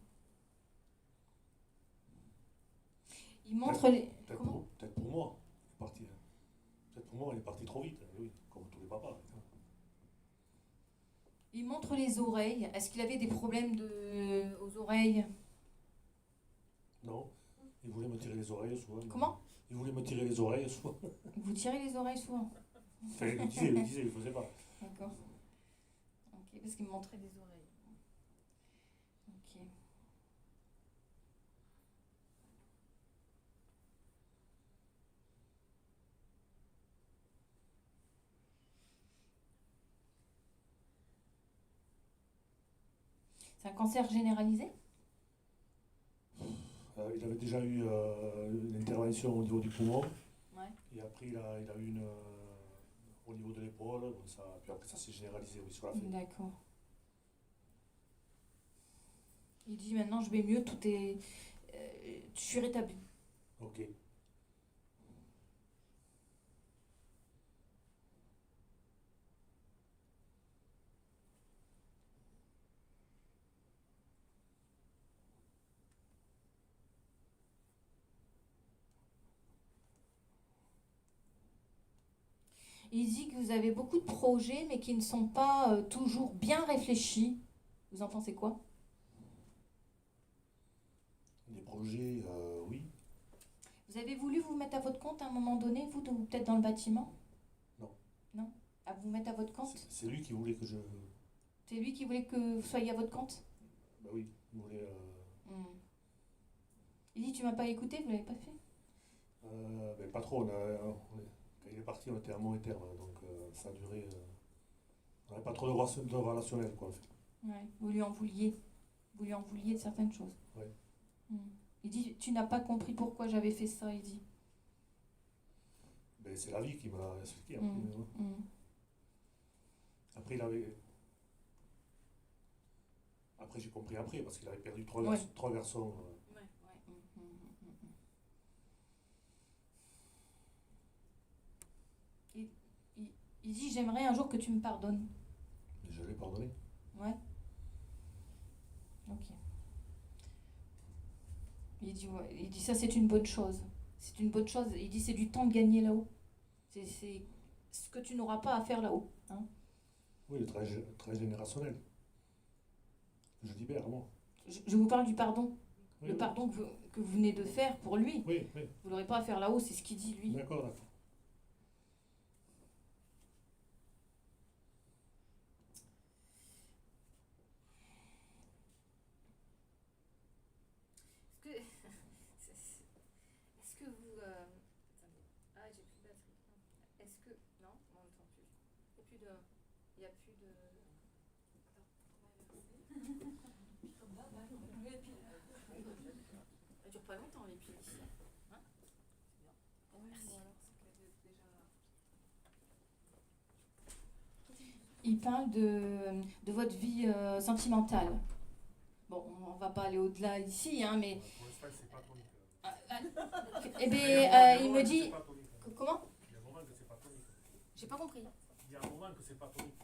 Il montre les... Peut-être Comment? peut-être pour moi, il est parti. Peut-être pour moi, il est parti trop vite, oui, comme tous les papas. Il montre les oreilles. Est-ce qu'il avait des problèmes aux oreilles? Non, il voulait me tirer les oreilles souvent. Comment? Il voulait me tirer les oreilles souvent. Vous tirez les oreilles souvent? Enfin, il disait, il faisait pas. D'accord. Ok, parce qu'il me montrait des oreilles. Ok. C'est un cancer généralisé? Il avait déjà eu une intervention au niveau du poumon. Ouais. Et après, il a eu une au niveau de l'épaule. Bon, puis après, ça s'est généralisé oui, sur la fête. D'accord. Il dit maintenant je vais mieux, tout est... je suis rétabli. Ok. Il dit que vous avez beaucoup de projets, mais qui ne sont pas toujours bien réfléchis. Vous en pensez quoi? Des projets, oui. Vous avez voulu vous mettre à votre compte à un moment donné, vous, ou peut-être dans le bâtiment? Non. Non? À vous mettre à votre compte? C'est lui qui voulait que je. C'est lui qui voulait que vous soyez à votre compte? Bah oui, il voulait. Il dit tu m'as pas écouté, vous l'avez pas fait? Ben, pas trop. Quand il est parti, on était à mauvais terme, donc ça a duré. On n'avait pas trop de relationnel, quoi, en fait. Ouais, vous lui en vouliez. Vous lui en vouliez de certaines choses. Ouais. Il dit tu n'as pas compris pourquoi j'avais fait ça, il dit. Ben, c'est la vie qui me l'a expliqué. Après, Après, il avait. Après, j'ai compris après, parce qu'il avait perdu trois garçons. Ouais. Il dit j'aimerais un jour que tu me pardonnes. Mais je l'ai pardonné. Ouais. Ok. Il dit ça c'est une bonne chose. C'est une bonne chose. Il dit c'est du temps de gagner là-haut. C'est ce que tu n'auras pas à faire là-haut. Hein. Oui, très générationnel. Je libère, moi. Je vous parle du pardon. Oui, Le oui. pardon que vous venez de faire pour lui. Oui. Vous l'aurez pas à faire là-haut, c'est ce qu'il dit lui. D'accord. Est-ce que vous... Attendez. Ah, j'ai plus de batterie. Est-ce que... Non, on n'entend plus. Il n'y a plus de... Il n'y a plus de... Ça dure pas longtemps les piles ici. Hein? Merci. Il parle de votre vie sentimentale. Bon, on va pas aller au-delà ici, hein, mais Pour Enfin, c'est pas tonique. Eh bien, il me dit. Comment? Il y a un moment que c'est pas tonique. J'ai pas compris. Il y a un moment que c'est pas tonique.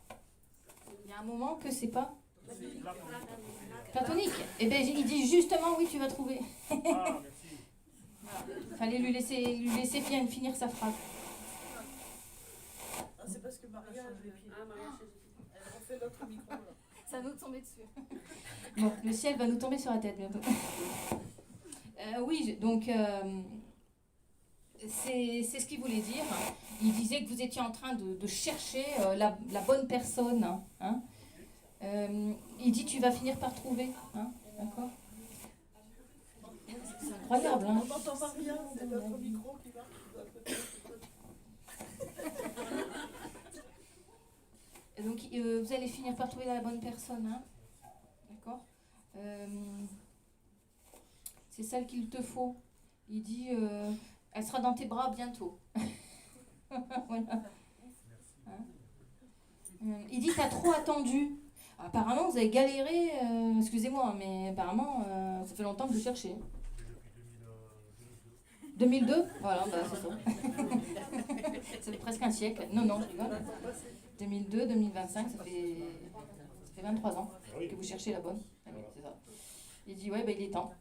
Il y a un moment que c'est pas C'est platonique. platonique. Eh bien, il dit justement oui, tu vas trouver. Ah, merci. Fallait lui laisser finir sa phrase. Ah, c'est parce que Maria, elle refait l'autre micro là. Ça va nous tomber dessus. Bon, le ciel va nous tomber sur la tête bientôt. Oui, donc c'est ce qu'il voulait dire. Il disait que vous étiez en train de chercher la bonne personne. Hein. Il dit tu vas finir par trouver. Hein, d'accord. C'est incroyable. Hein. On n'entend pas rien, c'est notre micro qui marche. Et donc vous allez finir par trouver la bonne personne. Hein. D'accord. C'est celle qu'il te faut. Il dit, elle sera dans tes bras bientôt. Voilà. Hein. Il dit, t'as trop attendu. Apparemment, vous avez galéré, excusez-moi, mais apparemment, ça fait longtemps que vous cherchez. Depuis 2002 Voilà, bah, c'est ça. Ça fait presque un siècle. Non, je rigole. 2002, 2025, ça fait 23 ans que vous cherchez la bonne. Ah oui, c'est ça. Il dit, ouais, bah, il est temps.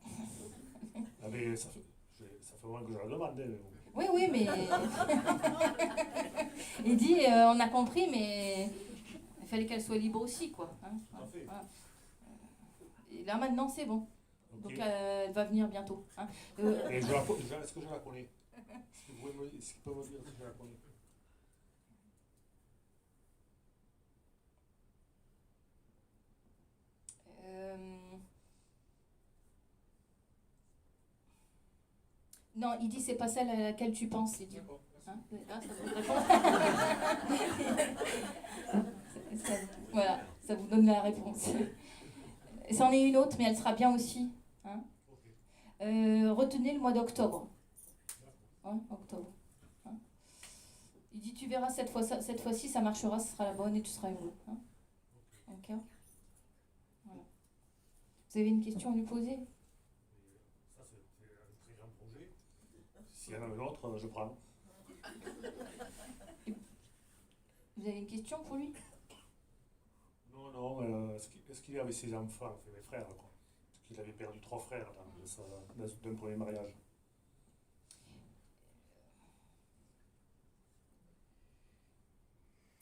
Ah, mais ça fait vraiment que je la demande. Oui, mais. Il dit, on a compris, mais il fallait qu'elle soit libre aussi, quoi. Hein. Voilà. Et là, maintenant, c'est bon. Okay. Donc, elle va venir bientôt. Hein. Et est-ce que je la connais? Est-ce qu'il peut me dire si je la connais? Non, il dit c'est pas celle à laquelle tu penses. Il dit. D'accord. Hein, là, ça vous répond. Voilà, ça vous donne la réponse. C'en est une autre, mais elle sera bien aussi. Hein. Retenez le mois d'octobre. Hein, octobre. Hein. Il dit tu verras cette fois-ci ça marchera, ce sera la bonne et tu seras heureux. Hein. Ok. Voilà. Vous avez une question à lui poser? Ça, c'est un très grand projet. S'il y en a un autre, je prends. Vous avez une question pour lui? Non, est-ce qu'il est avec ses enfants, enfin, mes frères, quoi? Parce qu'il avait perdu 3 frères d'un premier mariage.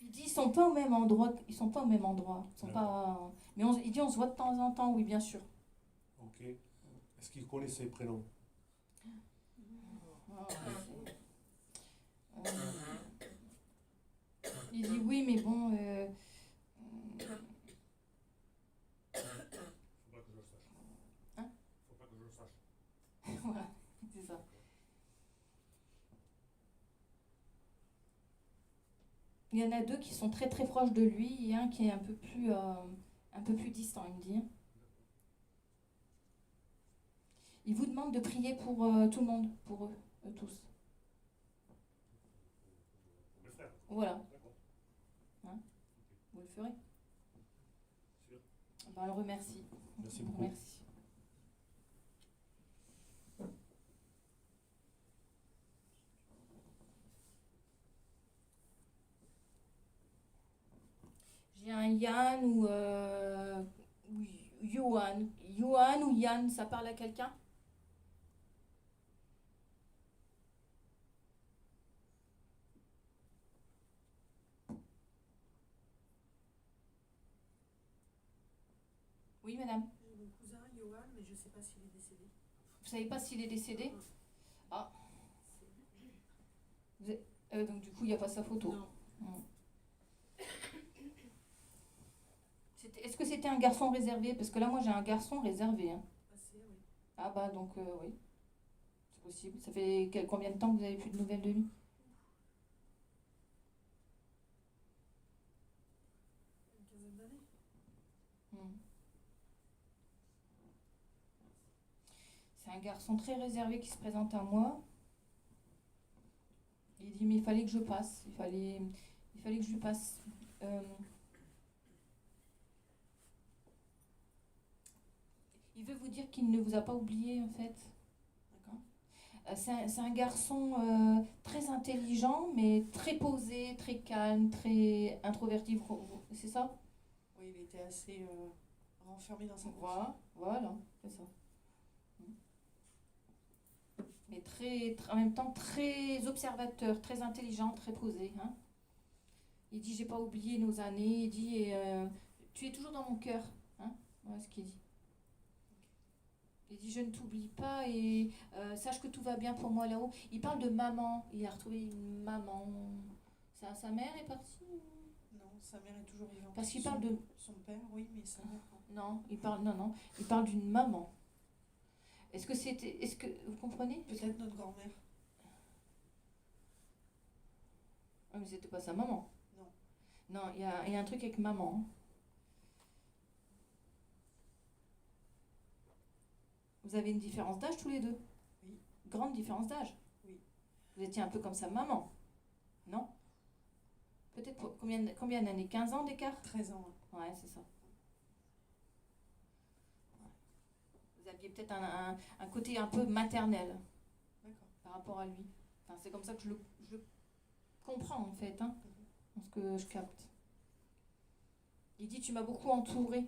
Il dit ils sont pas au même endroit. Ils sont pas au même endroit. Ils sont pas. Mais il dit on se voit de temps en temps, oui bien sûr. Ok. Est-ce qu'il connaît ses prénoms? Il dit oui, mais bon. Faut pas que je le sache. Hein? Faut pas que je le sache. Voilà, c'est ça. Il y en a 2 qui sont très très proches de lui et un qui est un peu plus distant, il me dit. Il vous demande de prier pour tout le monde, pour eux tous. Pour mes frères. Voilà. D'accord. Hein? Vous le ferez? Sûr. Ben, on le remercie. Merci beaucoup. Merci. J'ai un Yann ou Johan. Johan ou Yann, ça parle à quelqu'un? Oui, madame. J'ai mon cousin, Johan, mais je ne sais pas s'il est décédé. Vous savez pas s'il est décédé? Ah. Donc du coup, il n'y a pas sa photo. Non. Est-ce que c'était un garçon réservé? Parce que là, moi, j'ai un garçon réservé. Hein. Passé, oui. Ah bah donc oui, c'est possible. Ça fait combien de temps que vous n'avez plus de nouvelles de lui? Une quinzaine d'années. C'est un garçon très réservé qui se présente à moi. Il dit mais il fallait que je passe. Il fallait que je lui passe. Il veut vous dire qu'il ne vous a pas oublié en fait. C'est un garçon très intelligent, mais très posé, très calme, très introverti. C'est ça? Oui, il était assez renfermé dans sa pensée. Voilà, c'est ça. Mais en même temps très observateur, très intelligent, très posé. Hein. Il dit, j'ai pas oublié nos années. Il dit, tu es toujours dans mon cœur. Hein. Voilà ce qu'il dit. Il dit, je ne t'oublie pas et sache que tout va bien pour moi là-haut. Il parle de maman. Il a retrouvé une maman. Sa mère est partie? Non, sa mère est toujours vivante. Parce qu'il parle de... Son père, oui, mais sa mère, non. Non, non. Il parle d'une maman. Est-ce que vous comprenez? Peut-être notre grand-mère. Ah, mais c'était pas sa maman. Non. Non, il y a un truc avec maman. Vous avez une différence d'âge tous les deux? Oui. Grande différence d'âge? Oui. Vous étiez un peu comme sa maman? Non? Peut-être pour combien d'années? 15 ans d'écart? 13 ans. Ouais, c'est ça. Vous aviez peut-être un côté un peu maternel D'accord. par rapport à lui. Enfin, c'est comme ça que je le comprends en fait, hein, dans ce que je capte. Il dit, tu m'as beaucoup entouré.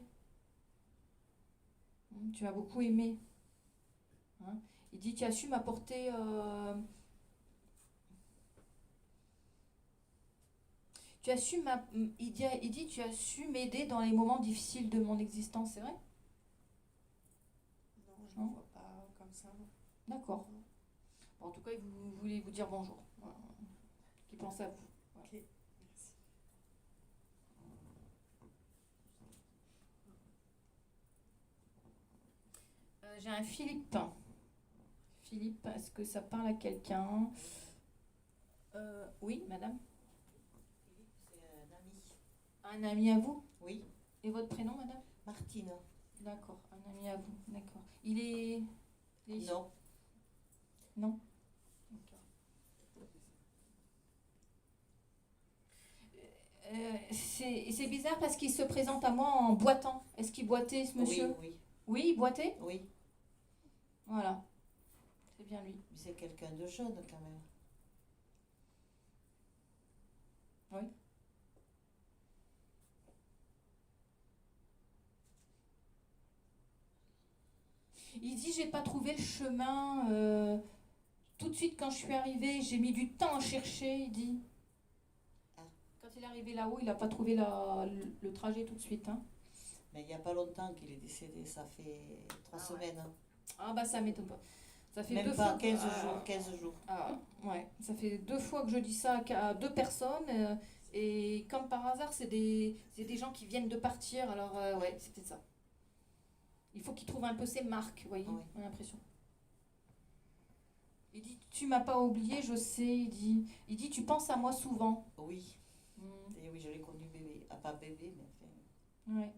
Tu m'as beaucoup aimé. Hein. Il dit, tu as su m'apporter... il dit, tu as su m'aider dans les moments difficiles de mon existence, c'est vrai? Non, je ne le vois pas comme ça. D'accord. Bon, en tout cas, il voulait vous dire bonjour. Voilà. Qu'il pense à vous. Voilà. Ok, merci. J'ai un Philippe. Philippe, est-ce que ça parle à quelqu'un? Oui, madame? C'est un ami. Un ami à vous? Oui, Et votre prénom, madame? Martine. D'accord, un ami à vous, d'accord. Il est ici? Non. Non? D'accord. C'est bizarre parce qu'il se présente à moi en boitant. Est-ce qu'il boitait, ce monsieur? Oui, Oui, il boitait? oui. Voilà. C'est bien lui. Mais c'est quelqu'un de jeune quand même. Oui. Il dit, j'ai pas trouvé le chemin tout de suite quand je suis arrivée. J'ai mis du temps à chercher, il dit. Ah. Quand il est arrivé là-haut, il n'a pas trouvé le trajet tout de suite. Hein. Mais il n'y a pas longtemps qu'il est décédé, ça fait 3 semaines. Hein. Ah bah ça m'étonne pas. Ça fait Même deux pas fois 15 jours, 15 jours. Ah, ouais, ça fait 2 fois que je dis ça à 2 personnes. Et comme par hasard, c'est des gens qui viennent de partir. Alors ouais, c'était ça. Il faut qu'il trouve un peu ses marques, vous voyez, Oui. j'ai l'impression. Il dit, tu m'as pas oublié, je sais. Il dit, tu penses à moi souvent. Oui, Hmm, et oui, je l'ai connu bébé. Ah, pas bébé, mais enfin. ouais.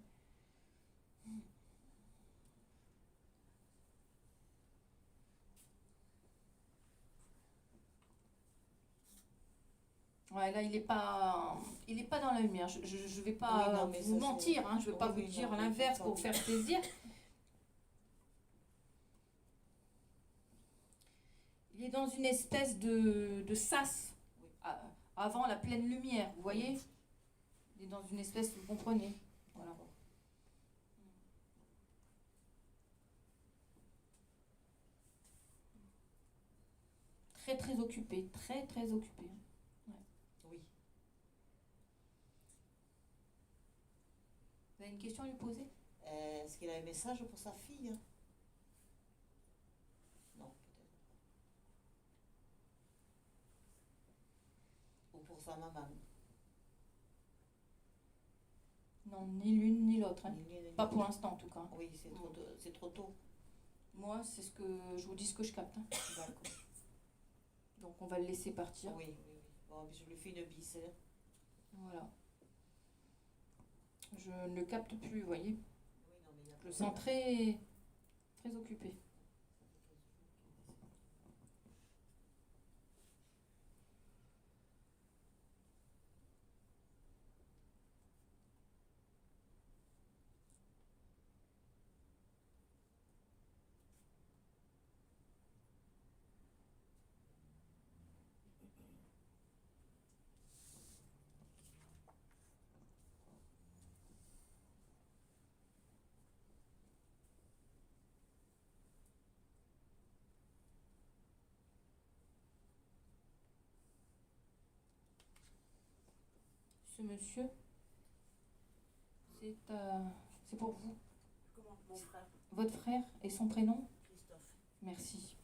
Ouais, là, il est pas dans la lumière. Je vais pas Oui, non, mais vous ça, mentir, hein. Je vais pas oui, vous oui, dire non, mais l'inverse faut pour pas. faire plaisir. Il est dans une espèce de sas Oui. avant la pleine lumière, vous voyez? Il est dans une espèce, vous comprenez? Voilà. Très très occupé, très très occupé. Oui. Vous avez une question à lui poser? Est-ce qu'il a un message pour sa fille? Non, peut-être pas. Ou pour sa maman? Non, ni l'une ni l'autre. Hein. Ni l'une ni Pas pour l'autre. l'instant en tout cas. Oui, c'est trop tôt. Moi, c'est ce que je vous dis, ce que je capte. Hein. D'accord. Donc on va le laisser partir. Oui, oui, oui. Bon, mais je lui fais une bise. Hein. Voilà. Je ne le capte plus, vous voyez. Oui, non, mais il y a Je le sens très, très occupé. ce monsieur. C'est pour vous. Comment mon frère Votre frère et son prénom? Christophe. Merci.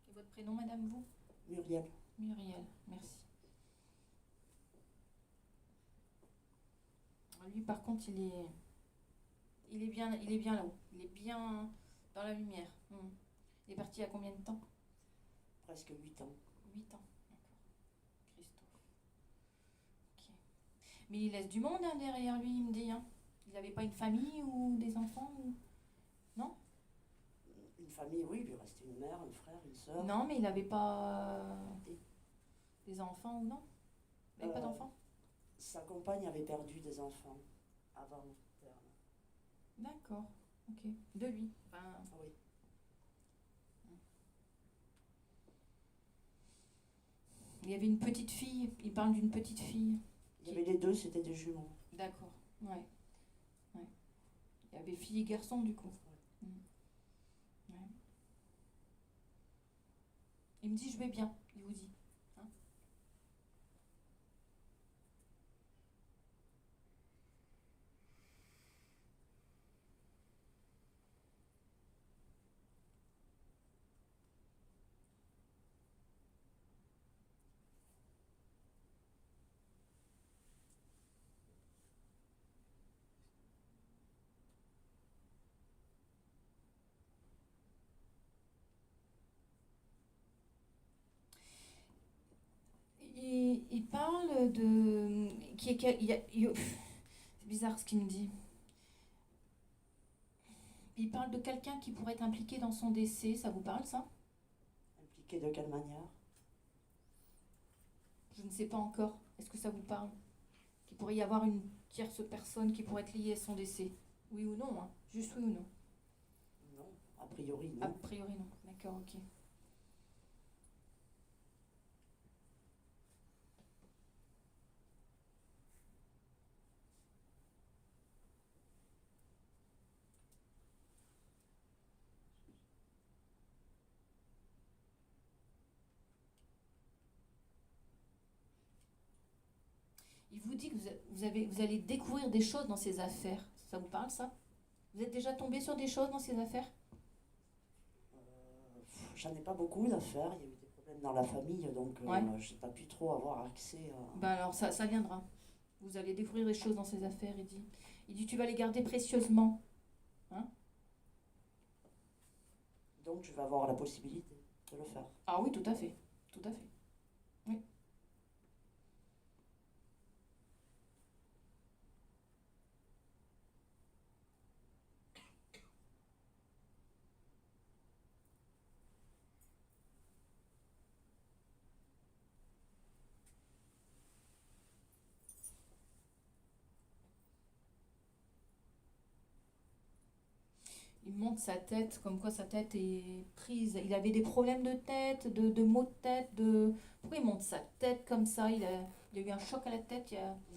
Et votre prénom, madame, vous? Muriel. Muriel, merci. Lui, par contre, il est bien là-haut. Il est bien dans la lumière. Il est parti il y a combien de temps? Presque 8 ans. 8 ans, d'accord. Christophe. Ok. Mais il laisse du monde hein, derrière lui, il me dit. Hein. Il n'avait pas une famille ou des enfants ou... Non? Une famille, oui, il lui restait une mère, un frère, une sœur. Non, mais il n'avait pas des enfants ou non? Il n'avait pas d'enfants? Sa compagne avait perdu des enfants avant le terme. D'accord, ok. De lui. Enfin, Ah oui. il y avait une petite fille, il parle d'une petite fille. Il y avait les deux, c'était des jumeaux. D'accord, ouais. Il y avait fille et garçon du coup. Ouais. Il me dit je vais bien, il vous dit. Hein? Il parle de... C'est bizarre ce qu'il me dit. Il parle de quelqu'un qui pourrait être impliqué dans son décès. Ça vous parle, ça? Impliqué de quelle manière? Je ne sais pas encore. Est-ce que ça vous parle? Qu'il pourrait y avoir une tierce personne qui pourrait être liée à son décès? Oui ou non, hein? Juste oui ou non? Non, a priori A non. priori non. D'accord, ok. Il vous dit que vous allez découvrir des choses dans ses affaires. Ça vous parle, ça? Vous êtes déjà tombé sur des choses dans ses affaires? J'en ai pas beaucoup d'affaires, il y a eu des problèmes dans la famille, donc Ouais. j'ai pas pu trop avoir accès à... Ben alors, ça viendra. Vous allez découvrir des choses dans ses affaires, il dit. Il dit, tu vas les garder précieusement. Hein? Donc je vais avoir la possibilité de le faire. Ah oui, tout à fait. Tout à fait. Oui. Il monte sa tête, comme quoi sa tête est prise. Il avait des problèmes de tête, de maux de tête, de... Pourquoi il monte sa tête comme ça? Il y a eu un choc à la tête.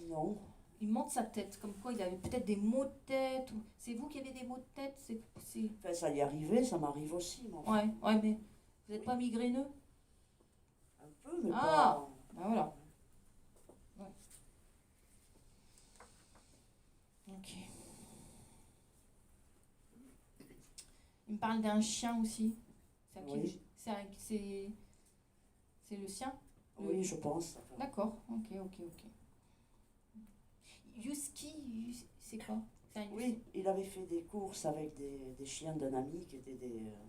Non, Il monte sa tête, comme quoi il avait peut-être des maux de tête. C'est vous qui avez des maux de tête? enfin, ça y est arrivé, ça m'arrive aussi, moi. Ouais, mais vous n'êtes pas migraineux? Un peu, mais Ah. pas... Ben voilà. Ouais. Ok. Il me parle d'un chien aussi. C'est à qui Oui. c'est le sien? Oui, je pense. D'accord, ok. Yuski, c'est quoi? C'est un Oui, il avait fait des courses avec des chiens d'un ami qui étaient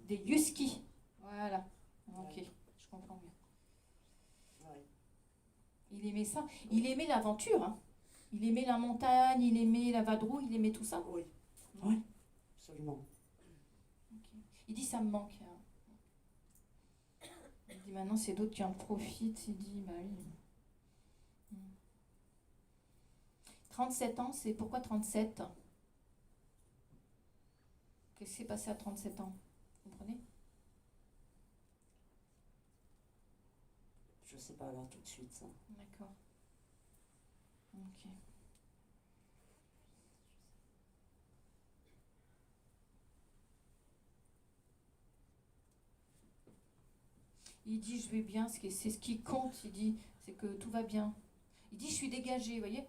Des Yuski. Voilà. Ok, Ouais. je comprends mieux. Ouais. Il aimait ça. Il aimait l'aventure. Hein. Il aimait la montagne, il aimait la vadrouille, il aimait tout ça. Oui, oui, absolument. Ok. Il dit ça me manque. Hein. Il dit maintenant c'est d'autres qui en profitent. Il dit bah oui. 37 ans, c'est pourquoi 37? Qu'est-ce qui s'est passé à 37 ans? Vous comprenez? Je sais pas là tout de suite ça. D'accord. Ok. Il dit je vais bien, c'est ce qui compte, il dit, c'est que tout va bien. Il dit je suis dégagé, voyez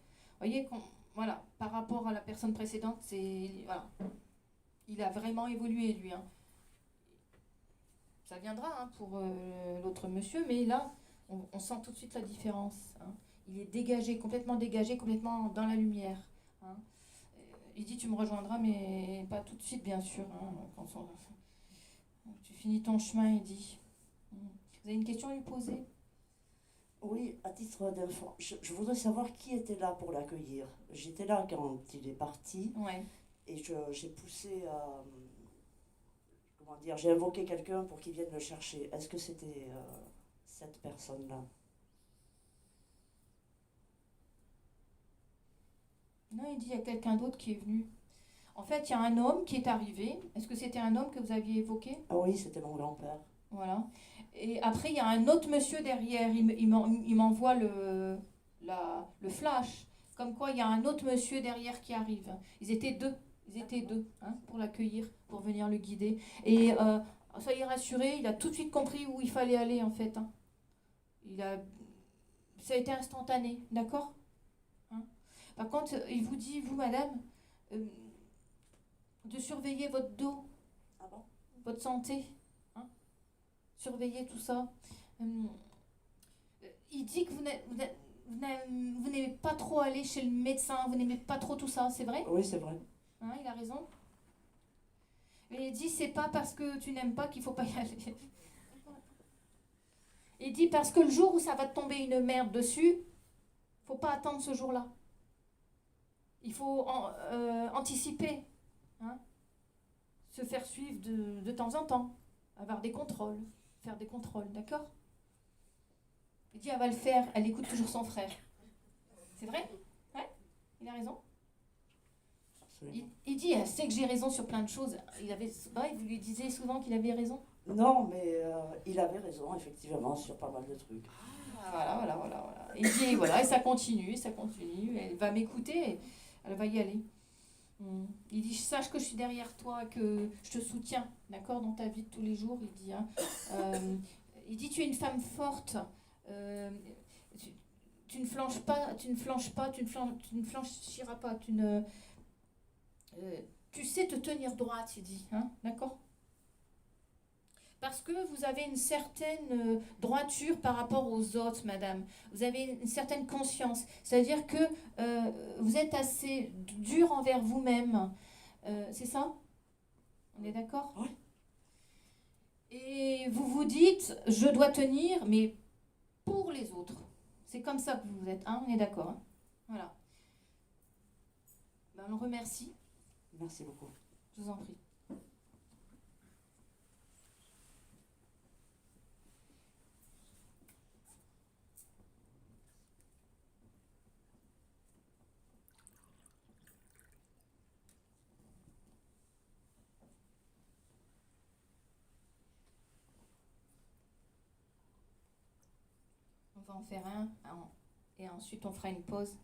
voilà, par rapport à la personne précédente, voilà. Il a vraiment évolué lui, hein. Ça viendra hein, pour l'autre monsieur, mais là, on sent tout de suite la différence, hein. Il est dégagé, complètement dans la lumière, hein. Il dit tu me rejoindras, mais pas tout de suite, bien sûr, hein, tu finis ton chemin, il dit. Vous avez une question à lui poser? Oui, à titre d'info, je voudrais savoir qui était là pour l'accueillir. J'étais là quand il est parti Ouais. et j'ai poussé à... Comment dire, j'ai invoqué quelqu'un pour qu'il vienne le chercher. Est-ce que c'était cette personne-là? Non, il dit il y a quelqu'un d'autre qui est venu. En fait, il y a un homme qui est arrivé. Est-ce que c'était un homme que vous aviez évoqué? Ah oui, c'était mon grand-père. Voilà. Et après, il y a un autre monsieur derrière. Il m'envoie le flash. Comme quoi, il y a un autre monsieur derrière qui arrive. Ils étaient deux. Hein, pour l'accueillir, pour venir le guider. Et soyez rassurés, il a tout de suite compris où il fallait aller, en fait, hein. Ça a été instantané, d'accord, hein? Par contre, il vous dit, vous, madame, de surveiller votre dos, Ah bon? votre santé, hein, surveiller tout ça. Il dit que vous n'aimez pas trop aller chez le médecin, vous n'aimez pas trop tout ça, c'est vrai? Oui, c'est vrai. Hein, il a raison. Mais il dit c'est pas parce que tu n'aimes pas qu'il faut pas y aller. Il dit parce que le jour où ça va te tomber une merde dessus, faut pas attendre ce jour-là. Il faut anticiper, hein, se faire suivre de temps en temps, avoir des contrôles, faire des contrôles, d'accord? Il dit elle va le faire, elle écoute toujours son frère. C'est vrai? Ouais, il a raison. Il dit elle sait que j'ai raison sur plein de choses. Vous lui disiez souvent qu'il avait raison? Non, mais il avait raison, effectivement, sur pas mal de trucs. Voilà. Il dit, voilà, et ça continue, elle va m'écouter, elle va y aller. Il dit, sache que je suis derrière toi, que je te soutiens, d'accord, dans ta vie de tous les jours, il dit. Hein. Il dit, tu es une femme forte, tu ne flanches pas, tu ne flanchiras pas, tu sais te tenir droite, il dit, hein, d'accord? Parce que vous avez une certaine droiture par rapport aux autres, madame. Vous avez une certaine conscience. C'est-à-dire que vous êtes assez dur envers vous-même. C'est ça? On est d'accord? Oui. Et vous vous dites, je dois tenir, mais pour les autres. C'est comme ça que vous êtes. Hein, on est d'accord, hein? Voilà. Ben, on le remercie. Merci beaucoup. Je vous en prie. On va en faire un et ensuite on fera une pause.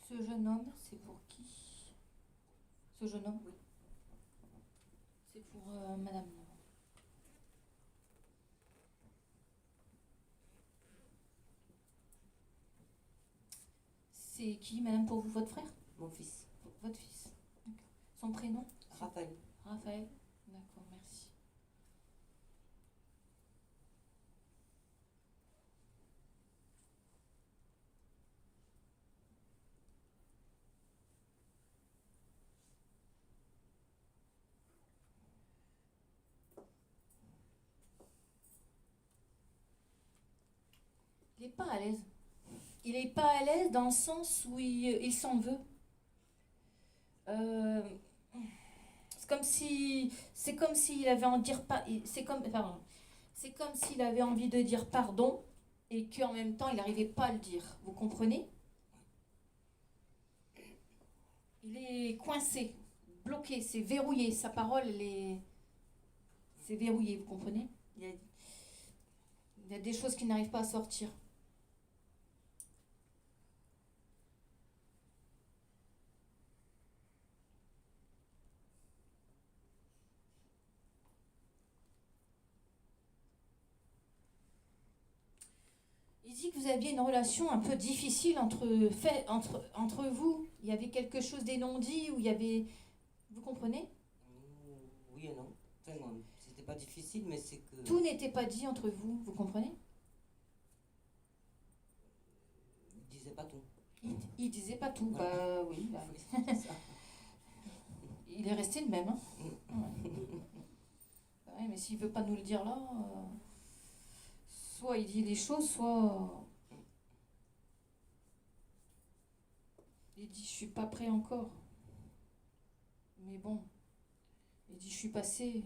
Ce jeune homme, c'est pour qui? Ce jeune homme, oui. C'est pour madame. C'est qui, madame, pour vous, votre frère? Mon fils, Votre fils. D'accord. Son prénom? Raphaël. Raphaël. D'accord, merci. Il n'est pas à l'aise. Il n'est pas à l'aise dans le sens où il s'en veut. Euh, c'est comme s'il avait envie de dire pas, pardon, c'est comme s'il avait envie de dire pardon et qu'en même temps il n'arrivait pas à le dire. Vous comprenez? Il est coincé, bloqué, c'est verrouillé. Sa parole, c'est verrouillé. Vous comprenez? Il y a des choses qui n'arrivent pas à sortir. Il dit que vous aviez une relation un peu difficile entre vous. Il y avait quelque chose des non-dits où il y avait... Vous comprenez? Oui et non. Enfin, c'était pas difficile, mais c'est que. Tout n'était pas dit entre vous. Vous comprenez? Il disait pas tout. Il disait pas tout. Voilà. Bah oui. Bah. C'est ça. Il est resté le même. Hein. Ouais. Bah ouais, mais s'il veut pas nous le dire là, soit il dit les choses, soit il dit je suis pas prêt encore. Mais bon, il dit je suis passé.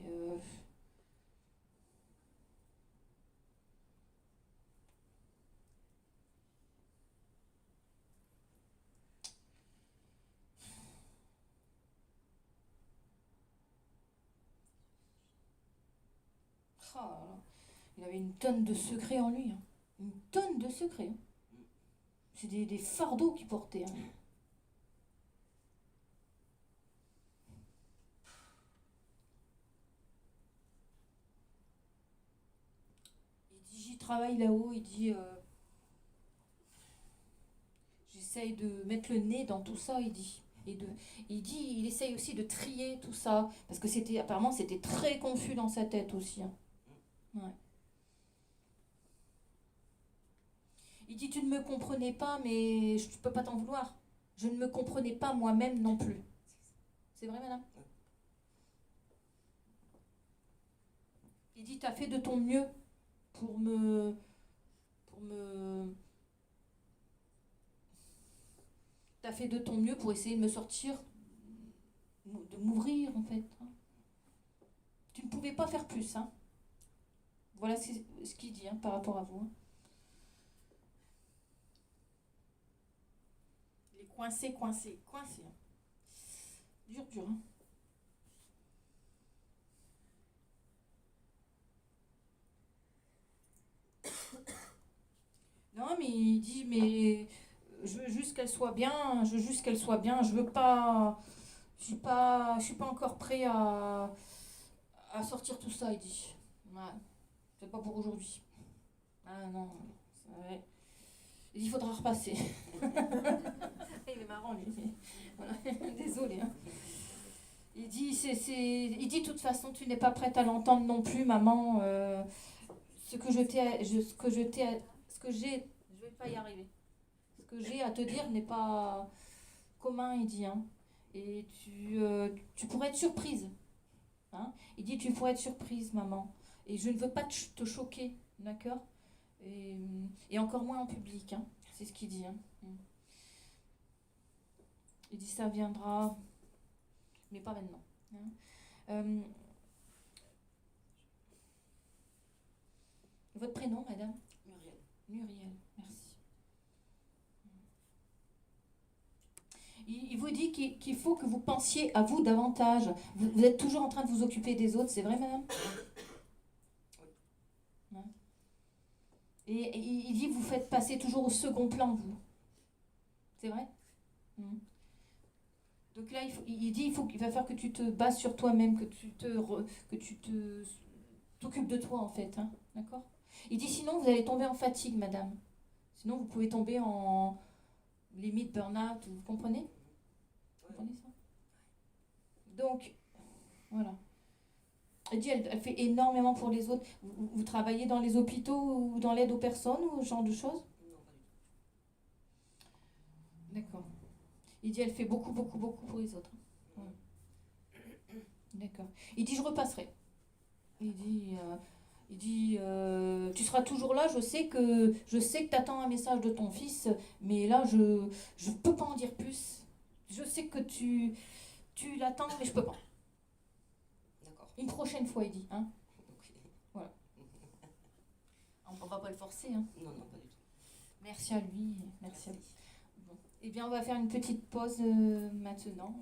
Ah là là. Il avait une tonne de secrets en lui. Hein. Une tonne de secrets. Hein. C'est des fardeaux qu'il portait. Hein. Il dit j'y travaille là-haut. Il dit j'essaye de mettre le nez dans tout ça. Il dit. Il essaye aussi de trier tout ça. Parce que apparemment c'était très confus dans sa tête aussi. Hein. Ouais. Il dit tu ne me comprenais pas, mais je ne peux pas t'en vouloir. Je ne me comprenais pas moi-même non plus. C'est vrai, madame? Il dit tu as fait de ton mieux pour me t'as fait de ton mieux pour essayer de me sortir, de m'ouvrir en fait. Hein. Tu ne pouvais pas faire plus. Hein. Voilà ce qu'il dit hein, par rapport à vous. Hein. Il est coincé. Hein. Dur. Hein. Non, mais il dit, mais je veux juste qu'elle soit bien. Je veux pas. Je suis pas encore prêt à sortir tout ça, il dit. Ouais. C'est pas pour aujourd'hui. Ah non, ouais. Il dit, il faudra repasser. Il est marrant, lui. Voilà. Désolé. Hein. Il dit, de toute façon, tu n'es pas prête à l'entendre non plus, maman. Je vais pas y arriver. Ce que j'ai à te dire n'est pas commun, il dit. Hein. Et tu pourrais être surprise. Hein. Il dit, tu pourrais être surprise, maman. Et je ne veux pas te choquer, d'accord? Et encore moins en public, hein. C'est ce qu'il dit. Hein. Il dit, ça viendra, mais pas maintenant. Hein. Votre prénom, madame? Muriel. Muriel, merci. Il vous dit qu'il faut que vous pensiez à vous davantage. Vous êtes toujours en train de vous occuper des autres, c'est vrai, madame? Ouais. Et il dit que vous faites passer toujours au second plan, vous. C'est vrai? Donc là, il dit qu'il va falloir que tu te bases sur toi-même, que tu t'occupes de toi, en fait. Hein. D'accord? Il dit sinon, vous allez tomber en fatigue, madame. Sinon, vous pouvez tomber limite burn-out, vous comprenez? Vous comprenez ça? Donc, voilà. Elle dit, elle fait énormément pour les autres. Vous travaillez dans les hôpitaux ou dans l'aide aux personnes ou ce genre de choses? Non, pas du tout. D'accord. Il dit, elle fait beaucoup, beaucoup, beaucoup pour les autres. Ouais. D'accord. Il dit, je repasserai. Il dit, tu seras toujours là, je sais que tu attends un message de ton fils, mais là, je ne peux pas en dire plus. Je sais que tu l'attends, mais je peux pas. D'accord. Une prochaine fois, il dit. Hein. Ok. Voilà. On ne va pas le forcer. Hein. Non, non, pas du tout. Merci à lui. Merci à lui. Merci. Bon. Eh bien, on va faire une petite pause maintenant.